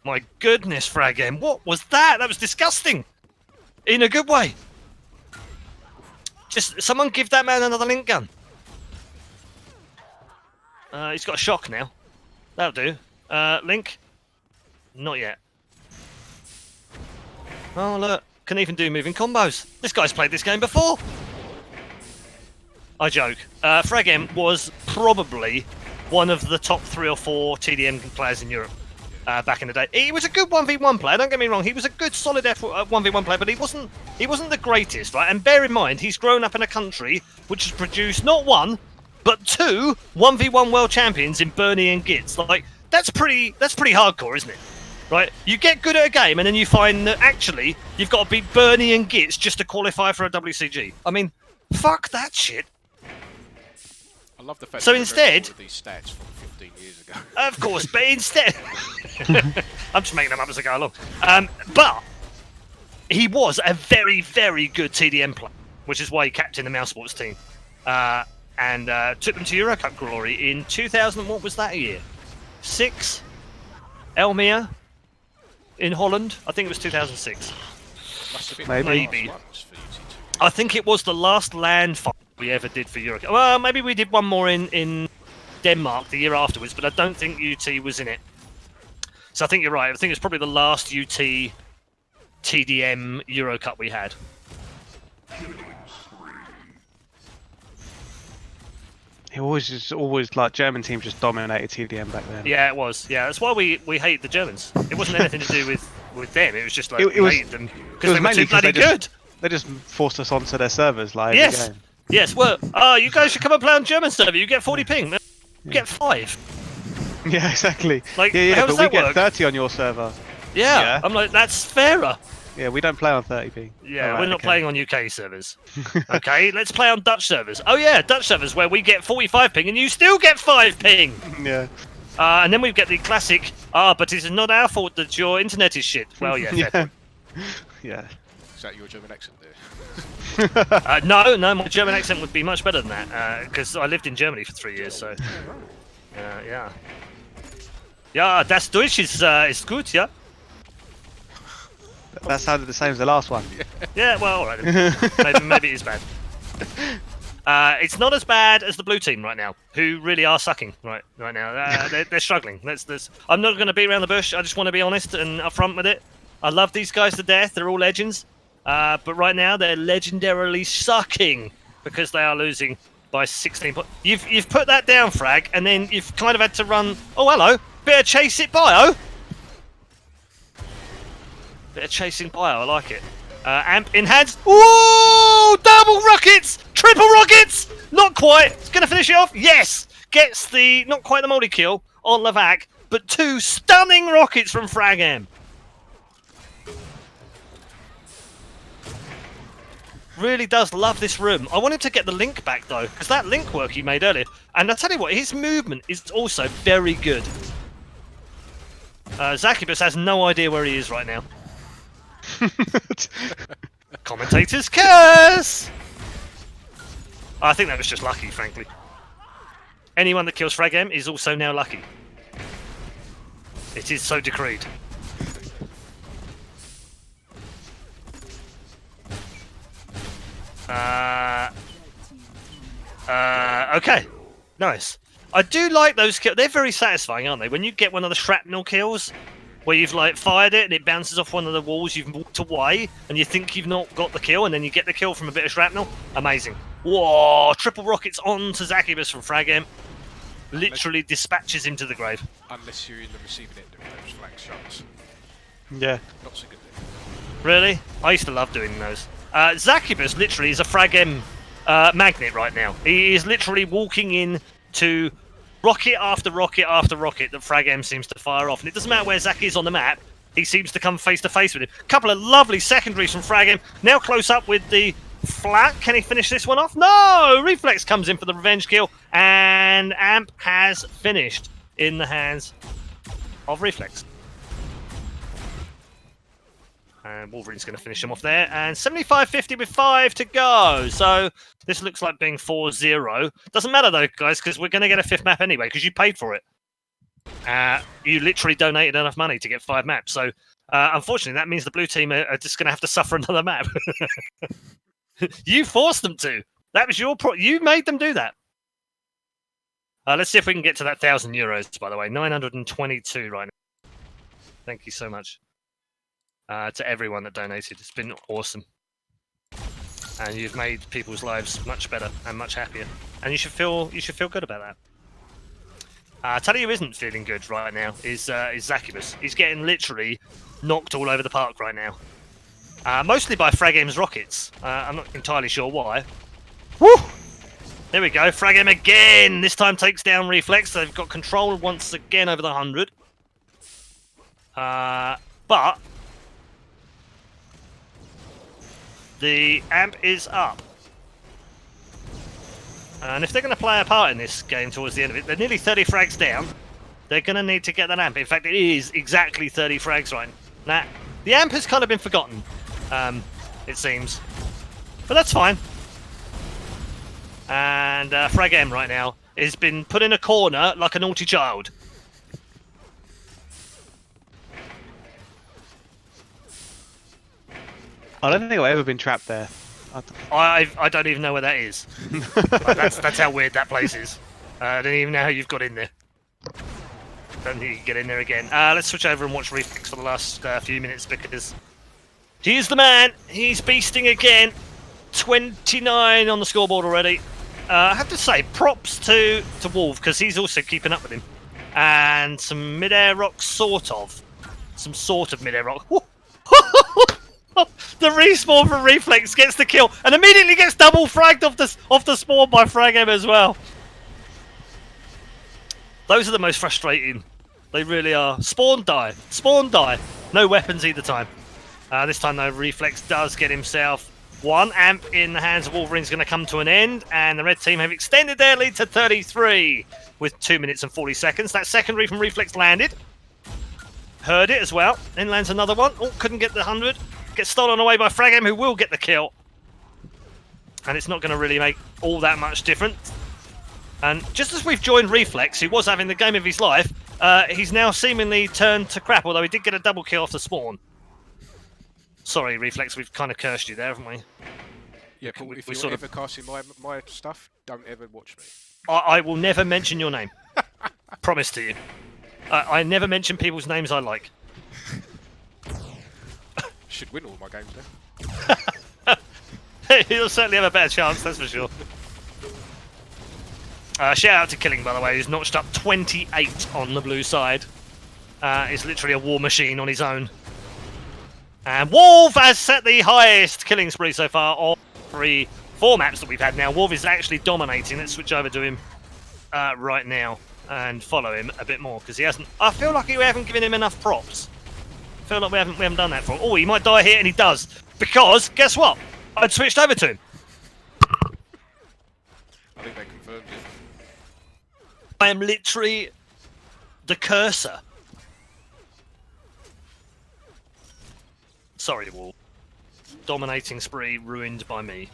My goodness, frag M, what was that? That was disgusting. In a good way. Just someone give that man another Link gun. He's got a shock now. That'll do. Link? Not yet. Oh, look. Can even do moving combos. This guy's played this game before. I joke. Frag M was probably one of the top 3 or 4 TDM players in Europe back in the day. He was a good 1v1 player, don't get me wrong. He was a good, solid 1v1 player, but he wasn't the greatest, right? And bear in mind, he's grown up in a country which has produced not 1, but 2 1v1 world champions in Bernie and GitzZz. Like, that's pretty hardcore, isn't it? Right? You get good at a game and then you find that actually you've got to beat Bernie and GitzZz just to qualify for a WCG. I mean, fuck that shit. I love the fact so that instead, all of these stats from 15 years ago. Of course, but instead I'm just making them up as I go along. But he was a very, very good TDM player, which is why he captained the Mouse Sports team. And took them to Euro Cup glory in 2000. What was that year? 6? Elmere in Holland. I think it was 2006. Must have been Maybe. For UT2. I think it was the last land fight we ever did for Euro Cup. Well, maybe we did one more in Denmark the year afterwards, but I don't think UT was in it. So I think you're right. I think it's probably the last UT TDM Euro Cup we had. It was always like German teams just dominated TDM back then. Yeah, it was. Yeah, that's why we hate the Germans. It wasn't anything to do with them. It was just like we hated them because they were too bloody good. They just forced us onto their servers, like yes, every game. Yes. Well, you guys should come and play on German server. You get 40 ping. You get 5. Yeah, exactly. Like, yeah, how but does we that get work? 30 on your server. Yeah, I'm like, that's fairer. Yeah, we don't play on 30p. Yeah, right, we're not playing on UK servers. Okay, let's play on Dutch servers. Oh yeah, Dutch servers where we get 45 ping and you still get 5 ping. Yeah. And then we get the classic, but it's not our fault that your internet is shit. Well, yeah. Yeah. Yeah. Is that your German accent there? No, my German accent would be much better than that, because I lived in Germany for 3 years, so... yeah. Yeah, das Deutsch is gut, yeah? That sounded the same as the last one. Yeah, well, alright then. maybe it is bad. It's not as bad as the blue team right now, who really are sucking right now. They're struggling. I'm not going to beat around the bush. I just want to be honest and upfront with it. I love these guys to death. They're all legends. But right now, they're legendarily sucking because they are losing by 16 points. You've put that down, Frag, and then you've kind of had to run... Oh, hello. Bit of chase it bio. Bit of chasing bio. I like it. Amp in hands. Ooh! Double rockets! Triple rockets! Not quite. It's going to finish it off. Yes! Gets the... Not quite the multi-kill on Levac, but 2 stunning rockets from Frag M. Really does love this room. I want him to get the link back though, because that link work he made earlier, and I tell you what, his movement is also very good. Zaccubus has no idea where he is right now. Commentators curse! I think that was just lucky, frankly. Anyone that kills Frag M is also now lucky. It is so decreed. Okay. Nice. I do like those kills. They're very satisfying, aren't they? When you get one of the shrapnel kills, where you've like fired it and it bounces off one of the walls, you've walked away, and you think you've not got the kill, and then you get the kill from a bit of shrapnel. Amazing. Whoa! Triple rockets on to Zaccubus from Frag M. Literally dispatches him to the grave. Unless you're in the receiving end of those flag shots. Yeah. Not so good then. Really? I used to love doing those. Zaccubus literally is a Frag M magnet right now. He is literally walking in to rocket after rocket after rocket that Frag M seems to fire off. And it doesn't matter where Zac is on the map, he seems to come face to face with him. Couple of lovely secondaries from Frag M. Now close up with the flat. Can he finish this one off? No! Reflex comes in for the revenge kill. And Amp has finished in the hands of Reflex. And Wolverine's going to finish him off there. And 75-50 with 5 to go. So this looks like being 4-0. Doesn't matter though, guys, because we're going to get a 5th map anyway, because you paid for it. You literally donated enough money to get 5 maps. So unfortunately, that means the blue team are just going to have to suffer another map. You forced them to. That was your you made them do that. Let's see if we can get to that €1,000, by the way. 922 right now. Thank you so much. To everyone that donated. It's been awesome. And you've made people's lives much better and much happier. And you should feel good about that. Tell you who isn't feeling good right now is Zaccubus. He's getting literally knocked all over the park right now. Mostly by Frag M's rockets. I'm not entirely sure why. Woo! There we go. Frag M again. This time takes down Reflex. They've got control once again over the 100. But the Amp is up. And if they're going to play a part in this game towards the end of it, they're nearly 30 frags down. They're going to need to get that Amp. In fact, it is exactly 30 frags right now. The Amp has kind of been forgotten, it seems. But that's fine. And Frag M right now has been put in a corner like a naughty child. I don't think I've ever been trapped there. I don't even know where that is. That's how weird that place is. I don't even know how you've got in there. Don't think you can get in there again. Let's switch over and watch Reflex for the last few minutes because he's the man. He's beasting again. 29 on the scoreboard already. I have to say, props to Wolf because he's also keeping up with him. And some mid-air rock, sort of. Some sort of mid-air rock. The respawn from Reflex gets the kill and immediately gets double fragged off the spawn by Frag M as well. Those are the most frustrating. They really are. Spawn die. Spawn die. No weapons either time. This time though, Reflex does get himself one. Amp in the hands of Wolverine's going to come to an end, and the red team have extended their lead to 33 with 2 minutes and 40 seconds. That secondary from Reflex landed. Heard it as well. Then lands another one. Oh, couldn't get the 100. Gets stolen away by Frag M, who will get the kill. And it's not going to really make all that much difference. And just as we've joined Reflex, who was having the game of his life, he's now seemingly turned to crap, although he did get a double kill off the spawn. Sorry, Reflex, we've kind of cursed you there, haven't we? Yeah, but if you're ever casting my stuff, don't ever watch me. I will never mention your name. Promise to you. I never mention people's names I like. Should win all my games then. He'll certainly have a better chance, that's for sure. Shout out to Killing, by the way, who's notched up 28 on the blue side. He's literally a war machine on his own. And Wolf has set the highest killing spree so far of 4 maps that we've had now. Wolf is actually dominating. Let's switch over to him right now and follow him a bit more because he hasn't. I feel like we haven't given him enough props. I feel like we haven't done that for him. Oh, he might die here, and he does because guess what? I'd switched over to him. I think they confirmed it. I am literally the cursor. Sorry, Wolf. Dominating spree ruined by me.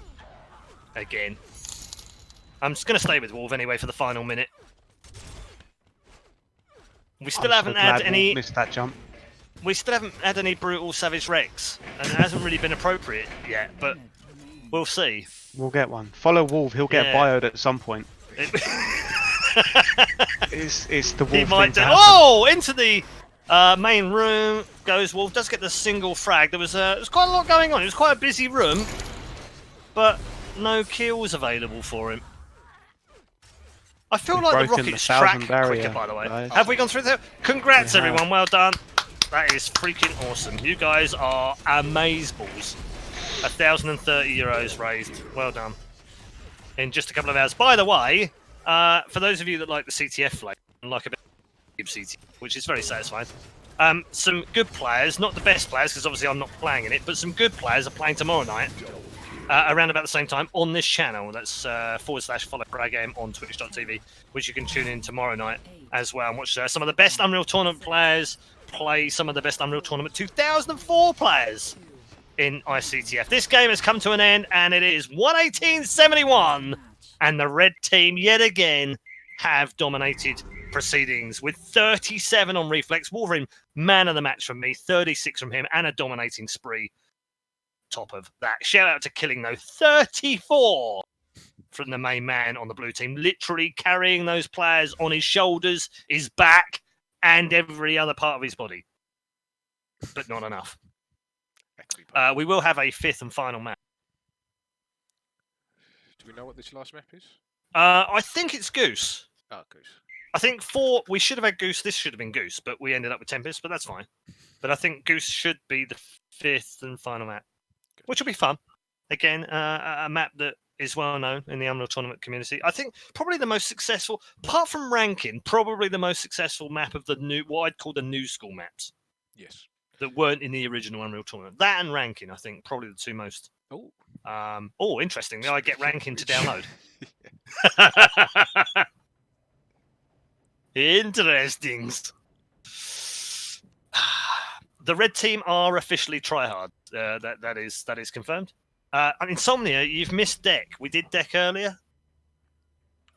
Again. I'm just going to stay with Wolf anyway for the final minute. We still haven't had any... Missed that jump. We still haven't had any brutal Savage Rex, and it hasn't really been appropriate yet, but we'll see. We'll get one. Follow Wolf, he'll get bioed at some point. It's the Wolf he might thing do. Oh, into the main room goes Wolf. Does get the single frag. There was quite a lot going on. It was quite a busy room, but no kills available for him. I feel like the rockets track quicker, by the way. Guys. Have we gone through there? Congrats, everyone. Well done. That is freaking awesome. You guys are amazeballs. 1,030 euros raised. Well done. In just a couple of hours. By the way, for those of you that like the CTF flag, and like a bit of CTF, which is very satisfying, some good players, not the best players, because obviously I'm not playing in it, but some good players are playing tomorrow night, around about the same time, on this channel. That's /follow frag game on twitch.tv, which you can tune in tomorrow night as well and watch some of the best Unreal Tournament players play some of the best Unreal Tournament 2004 players in ICTF. This game has come to an end, and it is 118-71, and the red team yet again have dominated proceedings with 37 on reflex. Wolverine, man of the match from me, 36 from him, and a dominating spree. Top of that. Shout out to Killing though, 34 from the main man on the blue team, literally carrying those players on his shoulders, his back, and every other part of his body. But not enough. We will have a fifth and final map. Do we know what this last map is? I think it's Goose. Oh, Goose. I think we should have had Goose. This should have been Goose, but we ended up with Tempest, but that's fine. But I think Goose should be the fifth and final map, which will be fun. Again, a map that is well known in the Unreal Tournament community. I think probably the most successful, apart from ranking, probably the most successful map of the what I'd call the new school maps. Yes. That weren't in the original Unreal Tournament. That and ranking, I think, probably the two most. Oh. Interestingly, I get ranking to download. Interesting. The red team are officially tryhard. That is confirmed. Insomnia, you've missed deck. We did deck earlier.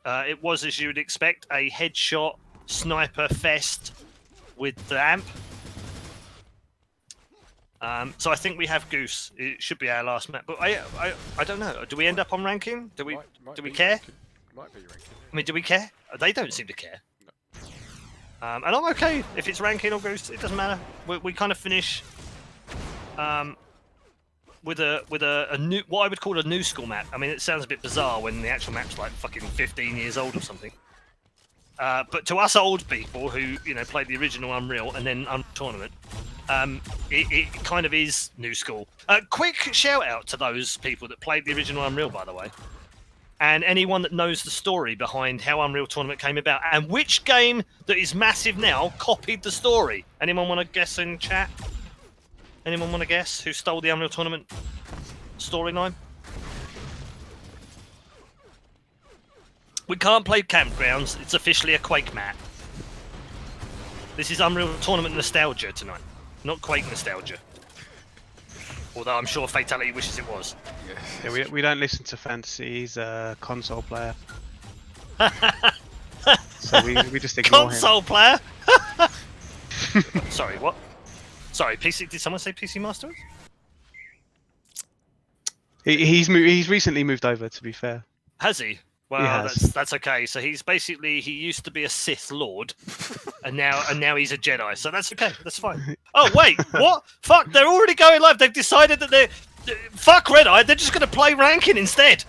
It was, as you would expect, a headshot sniper fest with the amp. So I think we have Goose. It should be our last map, but I don't know. Do we end up on ranking? Do we care? Ranking. Might be ranking. I mean, do we care? They don't seem to care. No. And I'm okay if it's ranking or Goose. It doesn't matter. We kind of finish with a new, what I would call a new school map. I mean, it sounds a bit bizarre when the actual map's like fucking 15 years old or something. But to us old people who played the original Unreal and then Unreal Tournament. It kind of is new school. Quick shout out to those people that played the original Unreal, by the way. And anyone that knows the story behind how Unreal Tournament came about and which game that is massive now copied the story. Anyone want to guess in chat? Anyone want to guess who stole the Unreal Tournament storyline? We can't play Campgrounds. It's officially a Quake map. This is Unreal Tournament nostalgia tonight. Not Quake nostalgia. Although I'm sure Fatality wishes it was. Yeah, we don't listen to fantasy. He's a console player. So we just ignore console player? Sorry, what? Sorry, PC. Did someone say PC Master? He's recently moved over, to be fair. Has he? Well, that's okay. So he used to be a Sith Lord, and now he's a Jedi. So that's okay. That's fine. Oh wait, what? Fuck! They're already going live. They've decided that fuck Redeye. They're just going to play ranking instead,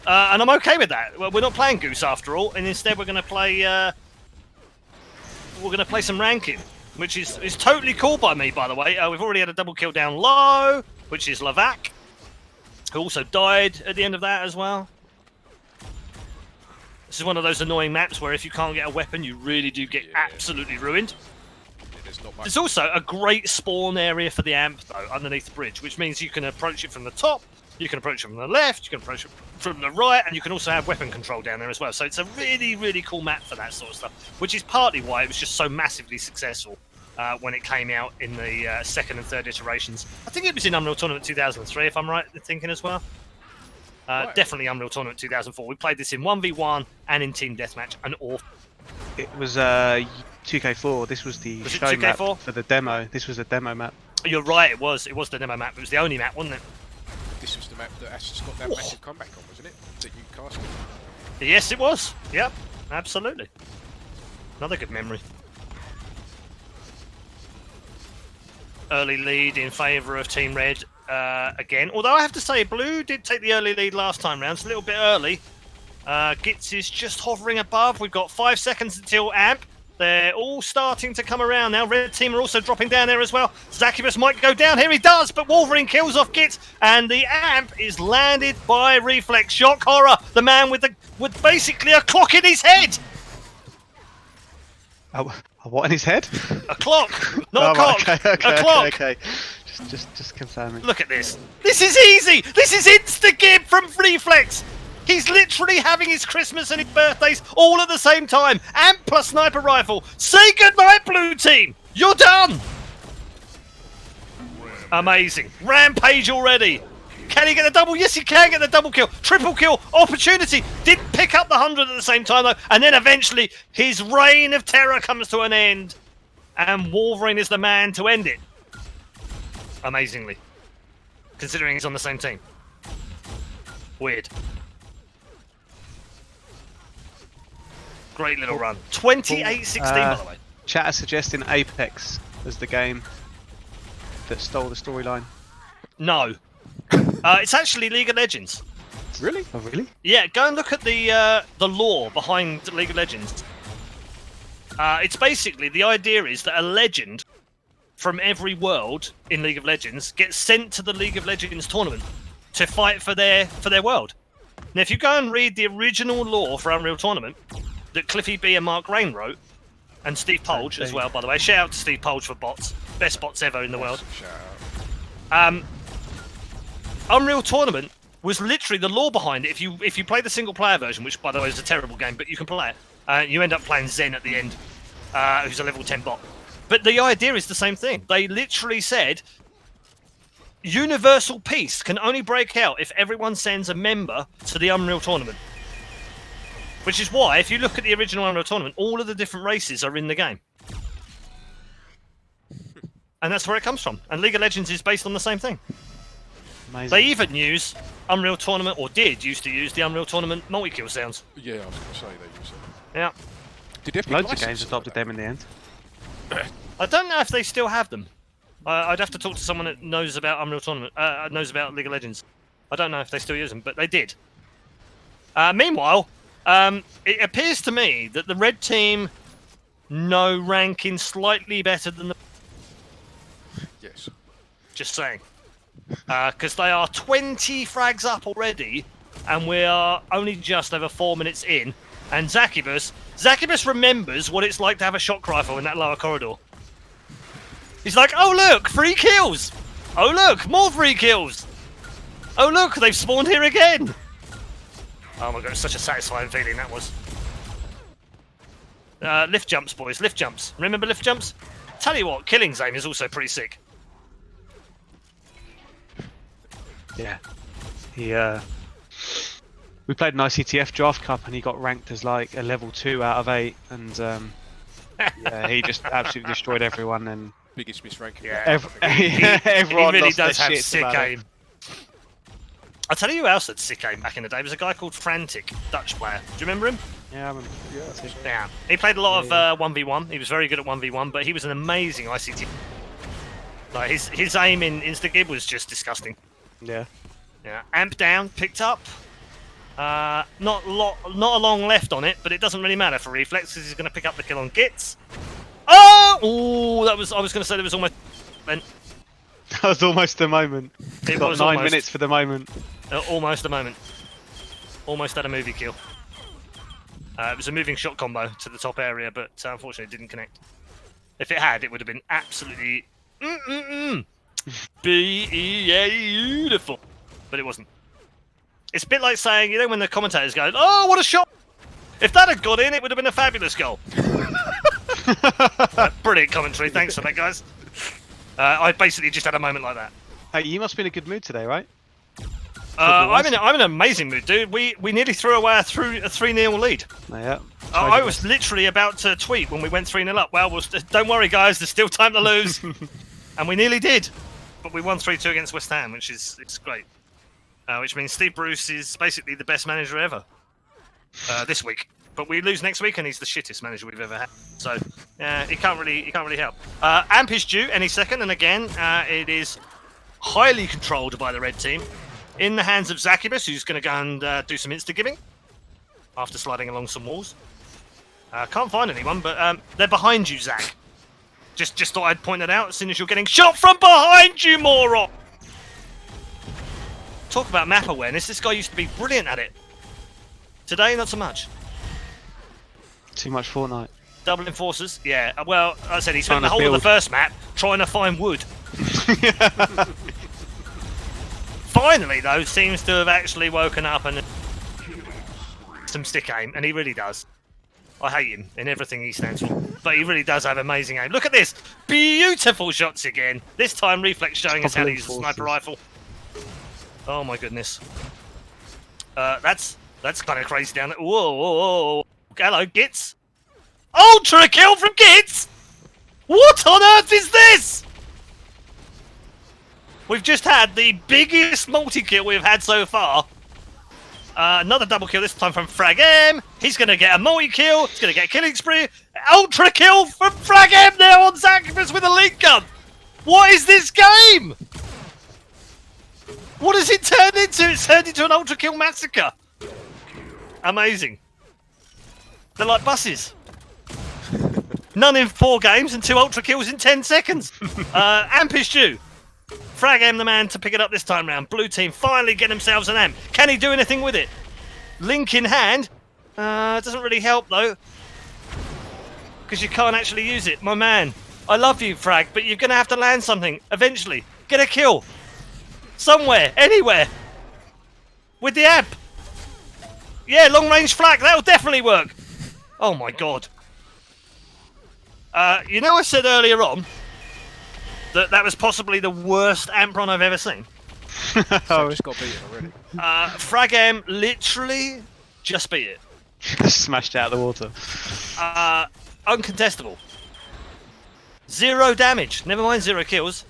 and I'm okay with that. Well, we're not playing Goose after all, and instead we're going to play some ranking, which is totally cool by me. By the way, we've already had a double kill down low, which is Lavac, who also died at the end of that as well. This is one of those annoying maps where if you can't get a weapon, you really do get absolutely ruined. There's also a great spawn area for the amp, though, underneath the bridge, which means you can approach it from the top, you can approach it from the left, you can approach it from the right, and you can also have weapon control down there as well. So it's a really, really cool map for that sort of stuff, which is partly why it was just so massively successful when it came out in the second and third iterations. I think it was in Unreal Tournament 2003, if I'm right in thinking as well. Right. Definitely Unreal Tournament 2004. We played this in 1v1 and in Team Deathmatch, and awful. It was 2K4. This was the show map for the demo. This was a demo map. You're right, it was. It was the demo map. It was the only map, wasn't it? This was the map that Ashes got that massive comeback on, wasn't it? That you cast it. Yes, it was. Yep, absolutely. Another good memory. Early lead in favour of Team Red again. Although I have to say, Blue did take the early lead last time round. It's a little bit early. GitzZz is just hovering above. We've got 5 seconds until AMP. They're all starting to come around now. Red team are also dropping down there as well. Zaccubus might go down here. He does, but Wolverine kills off GitzZz, and the AMP is landed by Reflex. Shock horror. The man with basically a clock in his head. What in his head? A clock, not a cock. Okay, a clock. Okay. Just confirming. Look at this. This is easy. This is insta-gib from Reflex. He's literally having his Christmas and his birthdays all at the same time. AMP plus sniper rifle. Say goodnight, Blue team. You're done. Amazing. Rampage already. Can he get the double? Yes, he can get the double kill. Triple kill opportunity. Didn't pick up the 100 at the same time, though. And then eventually his reign of terror comes to an end. And Wolverine is the man to end it. Amazingly. Considering he's on the same team. Weird. Great little run. 28-16, by the way. Chat is suggesting Apex as the game that stole the storyline. No. It's actually League of Legends. Really? Oh, really? Yeah, go and look at the lore behind League of Legends. It's basically, the idea is that a legend from every world in League of Legends gets sent to the League of Legends tournament to fight for their world. Now, if you go and read the original lore for Unreal Tournament that Cliffy B and Mark Rain wrote, and Steve Polge as well, by the way. Shout out to Steve Polge for bots. Best bots ever in the world. Unreal Tournament was literally the lore behind it. If you play the single player version, which by the way is a terrible game, but you can play it, you end up playing Zen at the end, who's a level 10 bot. But the idea is the same thing. They literally said universal peace can only break out if everyone sends a member to the Unreal Tournament. Which is why, if you look at the original Unreal Tournament, all of the different races are in the game. And that's where it comes from. And League of Legends is based on the same thing. Amazing. They even use Unreal Tournament, or used to use the Unreal Tournament multi-kill sounds. Yeah, I was going to say they use it. Yeah. Did Epic Loads of games adopted them in the end. I don't know if they still have them. I'd have to talk to someone that knows about Unreal Tournament, knows about League of Legends. I don't know if they still use them, but they did. Meanwhile, it appears to me that the red team know ranking slightly better than the... Yes. Just saying. Because they are 20 frags up already, and we are only just over 4 minutes in. And Zaccubus remembers what it's like to have a shock rifle in that lower corridor. He's like, oh look, 3 kills! Oh look, more 3 kills! Oh look, they've spawned here again! Oh my god, it's such a satisfying feeling that was. Lift jumps, boys, lift jumps. Remember lift jumps? Tell you what, Killing's aim is also pretty sick. Yeah. We played an ICTF Draft Cup and he got ranked as like a level 2 out of 8 and yeah, he just absolutely destroyed everyone and biggest misranking. Yeah, everyone he really lost does their have shit sick about aim. it. I'll tell you who else had sick aim back in the day. There was a guy called Frantic, Dutch player. Do you remember him? Yeah, I remember. Yeah. He played a lot of 1v1. He was very good at 1v1, but he was an amazing ICT. Like his aim in Insta-Gib was just disgusting. Yeah. Yeah. Amp down, picked up. Not a long left on it, but it doesn't really matter for Reflex because he's going to pick up the kill on GitzZz. Oh! Ooh, I was going to say there was almost... That was almost the moment. It got was 9 almost. minutes for the moment. Almost a moment. Almost had a movie kill. It was a moving shot combo to the top area, but unfortunately it didn't connect. If it had, it would have been absolutely... beautiful. But it wasn't. It's a bit like saying, you know, when the commentators go, oh, what a shot! If that had got in, it would have been a fabulous goal. Brilliant commentary. Thanks for that, guys. I basically just had a moment like that. Hey, you must be in a good mood today, right? I'm in an amazing mood, dude. We nearly threw away a 3-0 lead. Yeah. I was literally about to tweet when we went 3-0 up. Well, don't worry, guys. There's still time to lose, and we nearly did, but we won 3-2 against West Ham, which is great. Which means Steve Bruce is basically the best manager ever this week. But we lose next week, and he's the shittest manager we've ever had. So, he can't really help. Amp is due any second, and again, it is highly controlled by the red team, in the hands of Zaccubus, who's going to go and do some insta-giving after sliding along some walls. Can't find anyone, but they're behind you, Zac. Just thought I'd point that out as soon as you're getting shot from behind you, moron! Talk about map awareness. This guy used to be brilliant at it. Today, not so much. Too much Fortnite. Double enforcers, yeah. Well, I said he spent the whole of the first map trying to find wood. Finally, though, seems to have actually woken up and some stick aim, and he really does. I hate him in everything he stands for, but he really does have amazing aim. Look at this! Beautiful shots again. This time, reflex showing us how to use a sniper rifle. Oh my goodness. That's kind of crazy down there. Whoa. Hello, GitzZz. Ultra kill from GitzZz! What on earth is this? We've just had the biggest multi-kill we've had so far. Another double kill, this time from Frag M. He's going to get a multi-kill. He's going to get a killing spree. Ultra kill from Frag M now on Zaccubus with a link gun. What is this game? What has it turned into? It's turned into an ultra kill massacre. Amazing. They're like buses. None in 4 games and 2 ultra kills in 10 seconds. Amp is due. Frag M the man to pick it up this time round. Blue team finally get themselves an amp. Can he do anything with it? Link in hand. Doesn't really help though, because you can't actually use it. My man, I love you, Frag, but you're going to have to land something eventually. Get a kill. Somewhere, anywhere. With the amp. Yeah, long range flak, that'll definitely work. Oh my god. You know I said earlier on that was possibly the worst amp run I've ever seen. So it's got beaten already. Frag M literally just beat it. Smashed out of the water. Uncontestable. 0 damage, never mind 0 kills.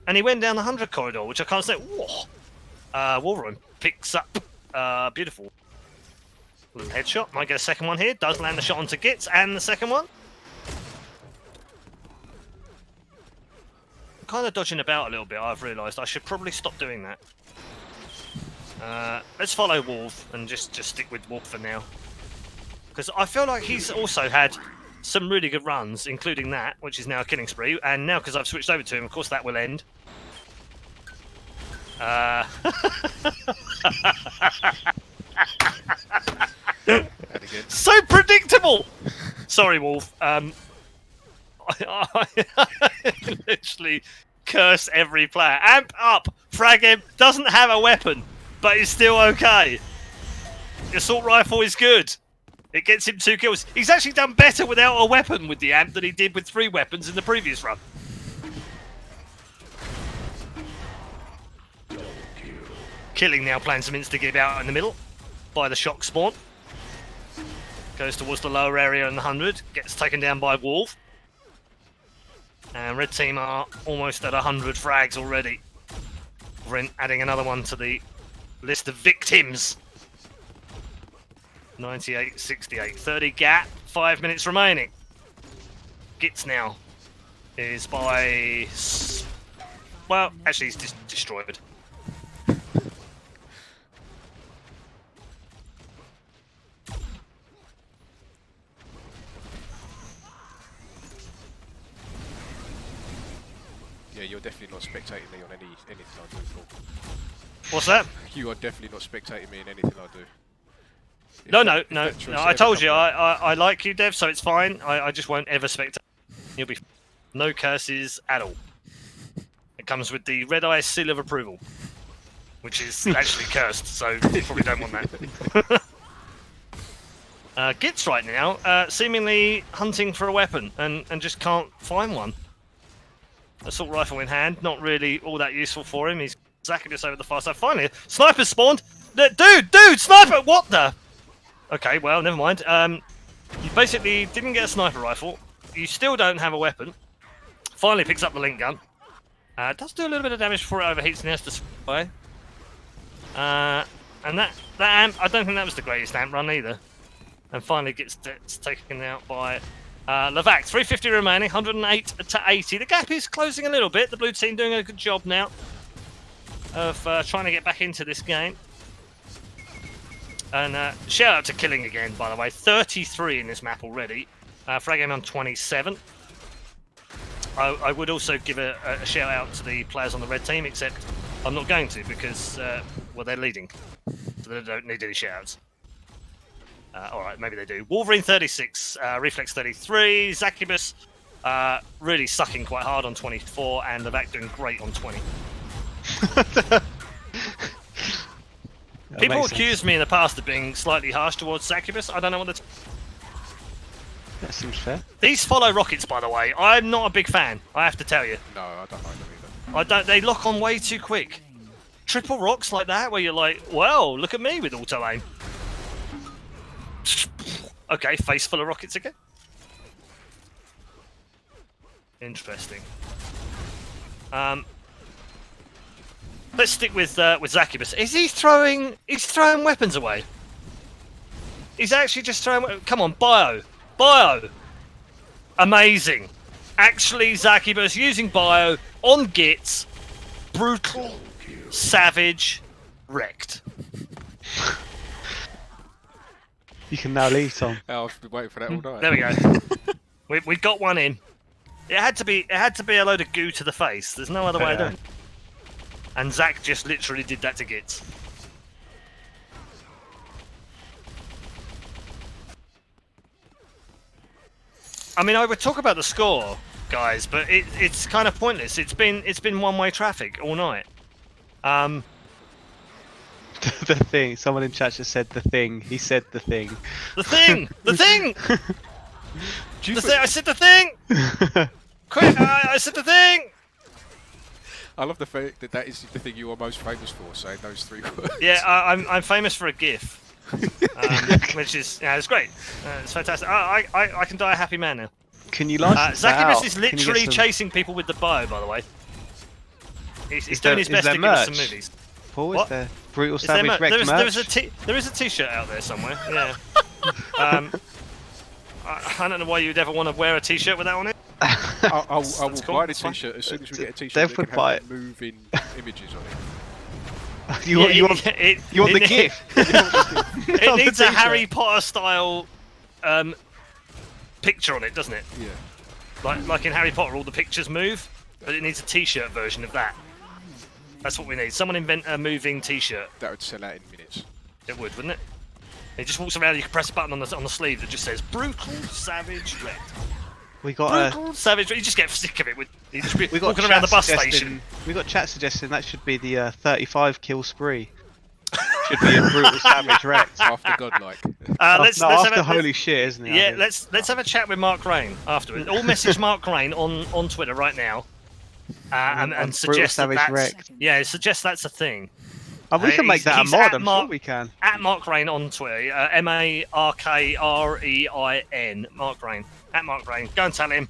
And he went down the 100 corridor, which I can't say. Whoa. Wolverine picks up. Beautiful. Little headshot. Might get a second one here. Does land the shot onto GitzZz and the second one. I'm kind of dodging about a little bit, I've realised. I should probably stop doing that. Let's follow Wolf and just stick with Wolf for now. Because I feel like he's also had some really good runs, including that, which is now a killing spree. And now, because I've switched over to him, of course that will end. So predictable! Sorry, Wolf. I literally curse every player. Amp up! Frag M doesn't have a weapon, but he's still okay. The assault rifle is good. It gets him 2 kills. He's actually done better without a weapon with the amp than he did with 3 weapons in the previous run. Killing now playing some insta-give out in the middle by the shock spawn. Goes towards the lower area in the 100. Gets taken down by Wolf. And red team are almost at 100 frags already. We're adding another one to the list of victims. 98-68. 30 gap. 5 minutes remaining. GitzZz now is by... Well, actually he's destroyed. Yeah, you're definitely not spectating me on anything I do, Paul. What's that? You are definitely not spectating me in anything I do. No. I told you, I like you, Dev, so it's fine. I just won't ever spectate. You'll be no curses at all. It comes with the Redeye seal of approval, which is actually cursed, so you probably don't want that. GitzZz right now, seemingly hunting for a weapon and just can't find one. Assault rifle in hand, not really all that useful for him. He's Zaccubus over the far side. Finally, sniper spawned. Dude, sniper! What the? Okay, well, never mind. You basically didn't get a sniper rifle. You still don't have a weapon. Finally picks up the link gun. Does do a little bit of damage before it overheats and has to spray. And that amp, I don't think that was the greatest amp run either. And finally gets taken out by Levac. 350 remaining, 108 to 80. The gap is closing a little bit. The blue team doing a good job now of trying to get back into this game. And shout out to Killing again, by the way. 33 in this map already. Frag on 27. I would also give a shout out to the players on the red team, except I'm not going to because, well, they're leading. So they don't need any shout outs. Alright, maybe they do. Wolverine 36, Reflex 33, Zaccubus really sucking quite hard on 24, and Levac doing great on 20. People accused me in the past of being slightly harsh towards Zaccubus. I don't know what that seems fair. These follow rockets, by the way, I'm not a big fan, I have to tell you. No, I don't like them either. They lock on way too quick. Triple rocks like that, where you're like, well, look at me with auto aim. Okay, face full of rockets again. Interesting. Let's stick with Zaccubus. Is he throwing? He's throwing weapons away. He's actually just throwing. Come on, bio. Amazing. Actually, Zaccubus using bio on GitzZz. Brutal, savage, wrecked. You can now leave, Tom. Oh, I've been waiting for that all night. There we go. we got one in. It had to be a load of goo to the face. There's no other way of doing it. And Zac just literally did that to GitzZz. I mean, I would talk about the score, guys, but it's kind of pointless. It's been one-way traffic all night. The thing. Someone in chat just said the thing. He said the thing. The thing! The thing! I said the thing! Quick! I said the thing! I love the fact that is the thing you are most famous for, saying those 3 words. Yeah, I'm famous for a GIF, which is it's great. It's fantastic. I can die a happy man now. Can you license that out? Zaccubus is literally chasing people with the bow, by the way. He's doing his best to give us some movies. Paul, what? Is there Brutal Savage Wrecked merch? There is a t-shirt out there somewhere, yeah. I don't know why you'd ever want to wear a t-shirt with that on it. I will buy the t-shirt as soon as we get a t-shirt that can have moving images on it. You want the GIF? It needs a Harry Potter style picture on it, doesn't it? Yeah. Like in Harry Potter, all the pictures move, but it needs a t-shirt version of that. That's what we need. Someone invent a moving t-shirt. That would sell out in minutes. It would, wouldn't it? It just walks around. You can press a button on the sleeve that just says "Brutal Savage Red." We got Brutal Savage. You just get sick of it. You just be we got walking around the bus station. We got chat suggesting that should be the 35 kill spree. Should be a Brutal Savage Wrecked. After godlike. After holy shit, isn't it? Yeah, let's have a chat with Mark Rain afterwards. All message Mark Rain on Twitter right now. And suggest suggest that's a thing. We can make that a mod, I'm sure we can. At Mark Rain on Twitter, MarkRein, Mark Rain. At Mark Rain. Go and tell him.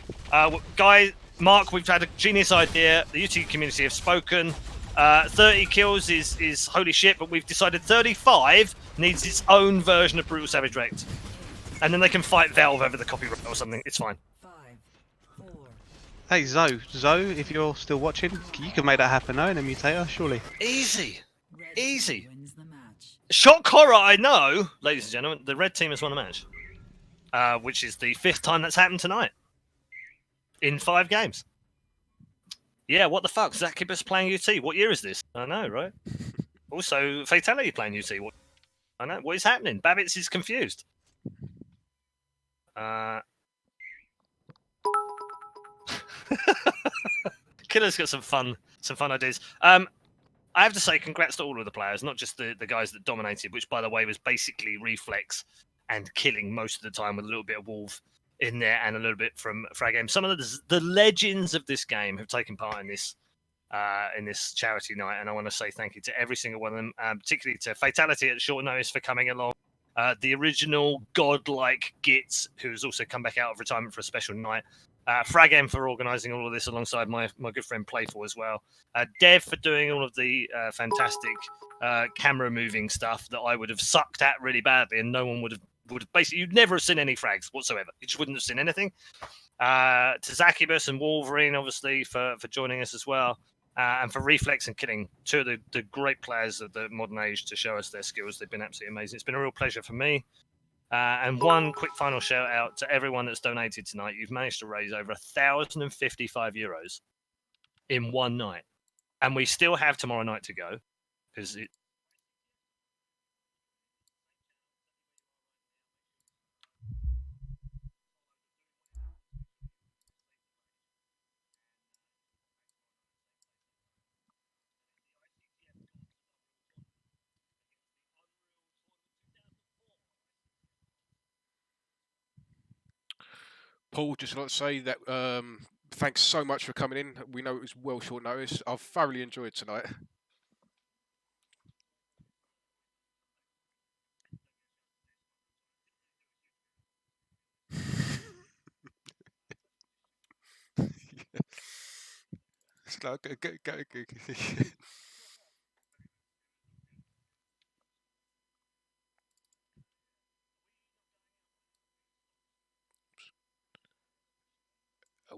Mark, we've had a genius idea. The YouTube community have spoken. 30 kills is holy shit, but we've decided 35 needs its own version of Brutal Savage Wrecked. And then they can fight Valve over the copyright or something. It's fine. Hey Zoe, if you're still watching, you can make that happen now in a mutator, surely. Easy. Shock horror, I know, ladies and gentlemen, the red team has won a match. Which is the 5th time that's happened tonight. In 5 games. Yeah, what the fuck? Zaccubus playing UT. What year is this? I know, right? Also, Fatality playing UT. I know. What is happening? Babbitts is confused. Killer's got some fun ideas. I have to say congrats to all of the players, not just the guys that dominated, which by the way was basically reflex and killing most of the time with a little bit of Wolf in there and a little bit from Frag Game. Some of the legends of this game have taken part in this charity night, and I want to say thank you to every single one of them, particularly to Fatality at short notice for coming along. The original godlike GitzZz, who's also come back out of retirement for a special night. Frag M for organising all of this alongside my good friend Playful as well. Dev for doing all of the fantastic camera moving stuff that I would have sucked at really badly, and no one would have basically, you'd never have seen any frags whatsoever. You just wouldn't have seen anything. To Zaccubus and Wolverine, obviously, for joining us as well. And for Reflex and Killing, two of the great players of the modern age to show us their skills. They've been absolutely amazing. It's been a real pleasure for me. And one quick final shout out to everyone that's donated tonight. You've managed to raise over €1,055 in one night. And we still have tomorrow night to go. Because Paul, just like to say that thanks so much for coming in. We know it was well short notice. I've thoroughly enjoyed tonight.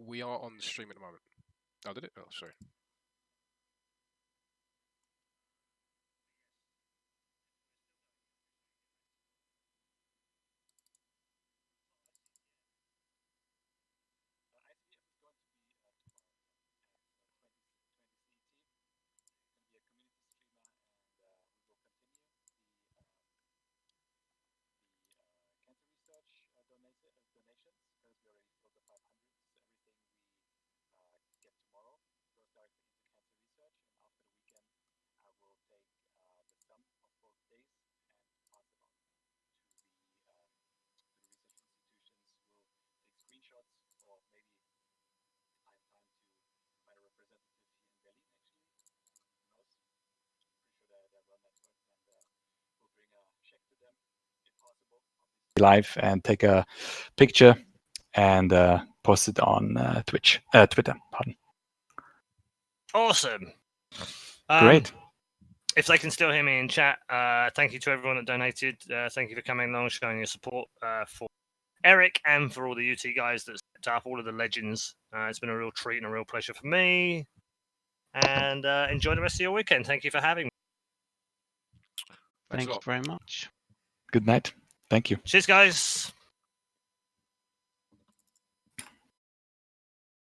We are on the stream at the moment. Oh, did it? Oh, sorry. Live and take a picture and post it on Twitter. Pardon. awesome. Great. If they can still hear me in chat, thank you to everyone that donated. Thank you for coming along, showing your support for Eric and for all the UT guys that stepped up, all of the legends. It's been a real treat and a real pleasure for me. And enjoy the rest of your weekend. Thank you for having me. Thanks very much. Good night. Thank you. Cheers, guys.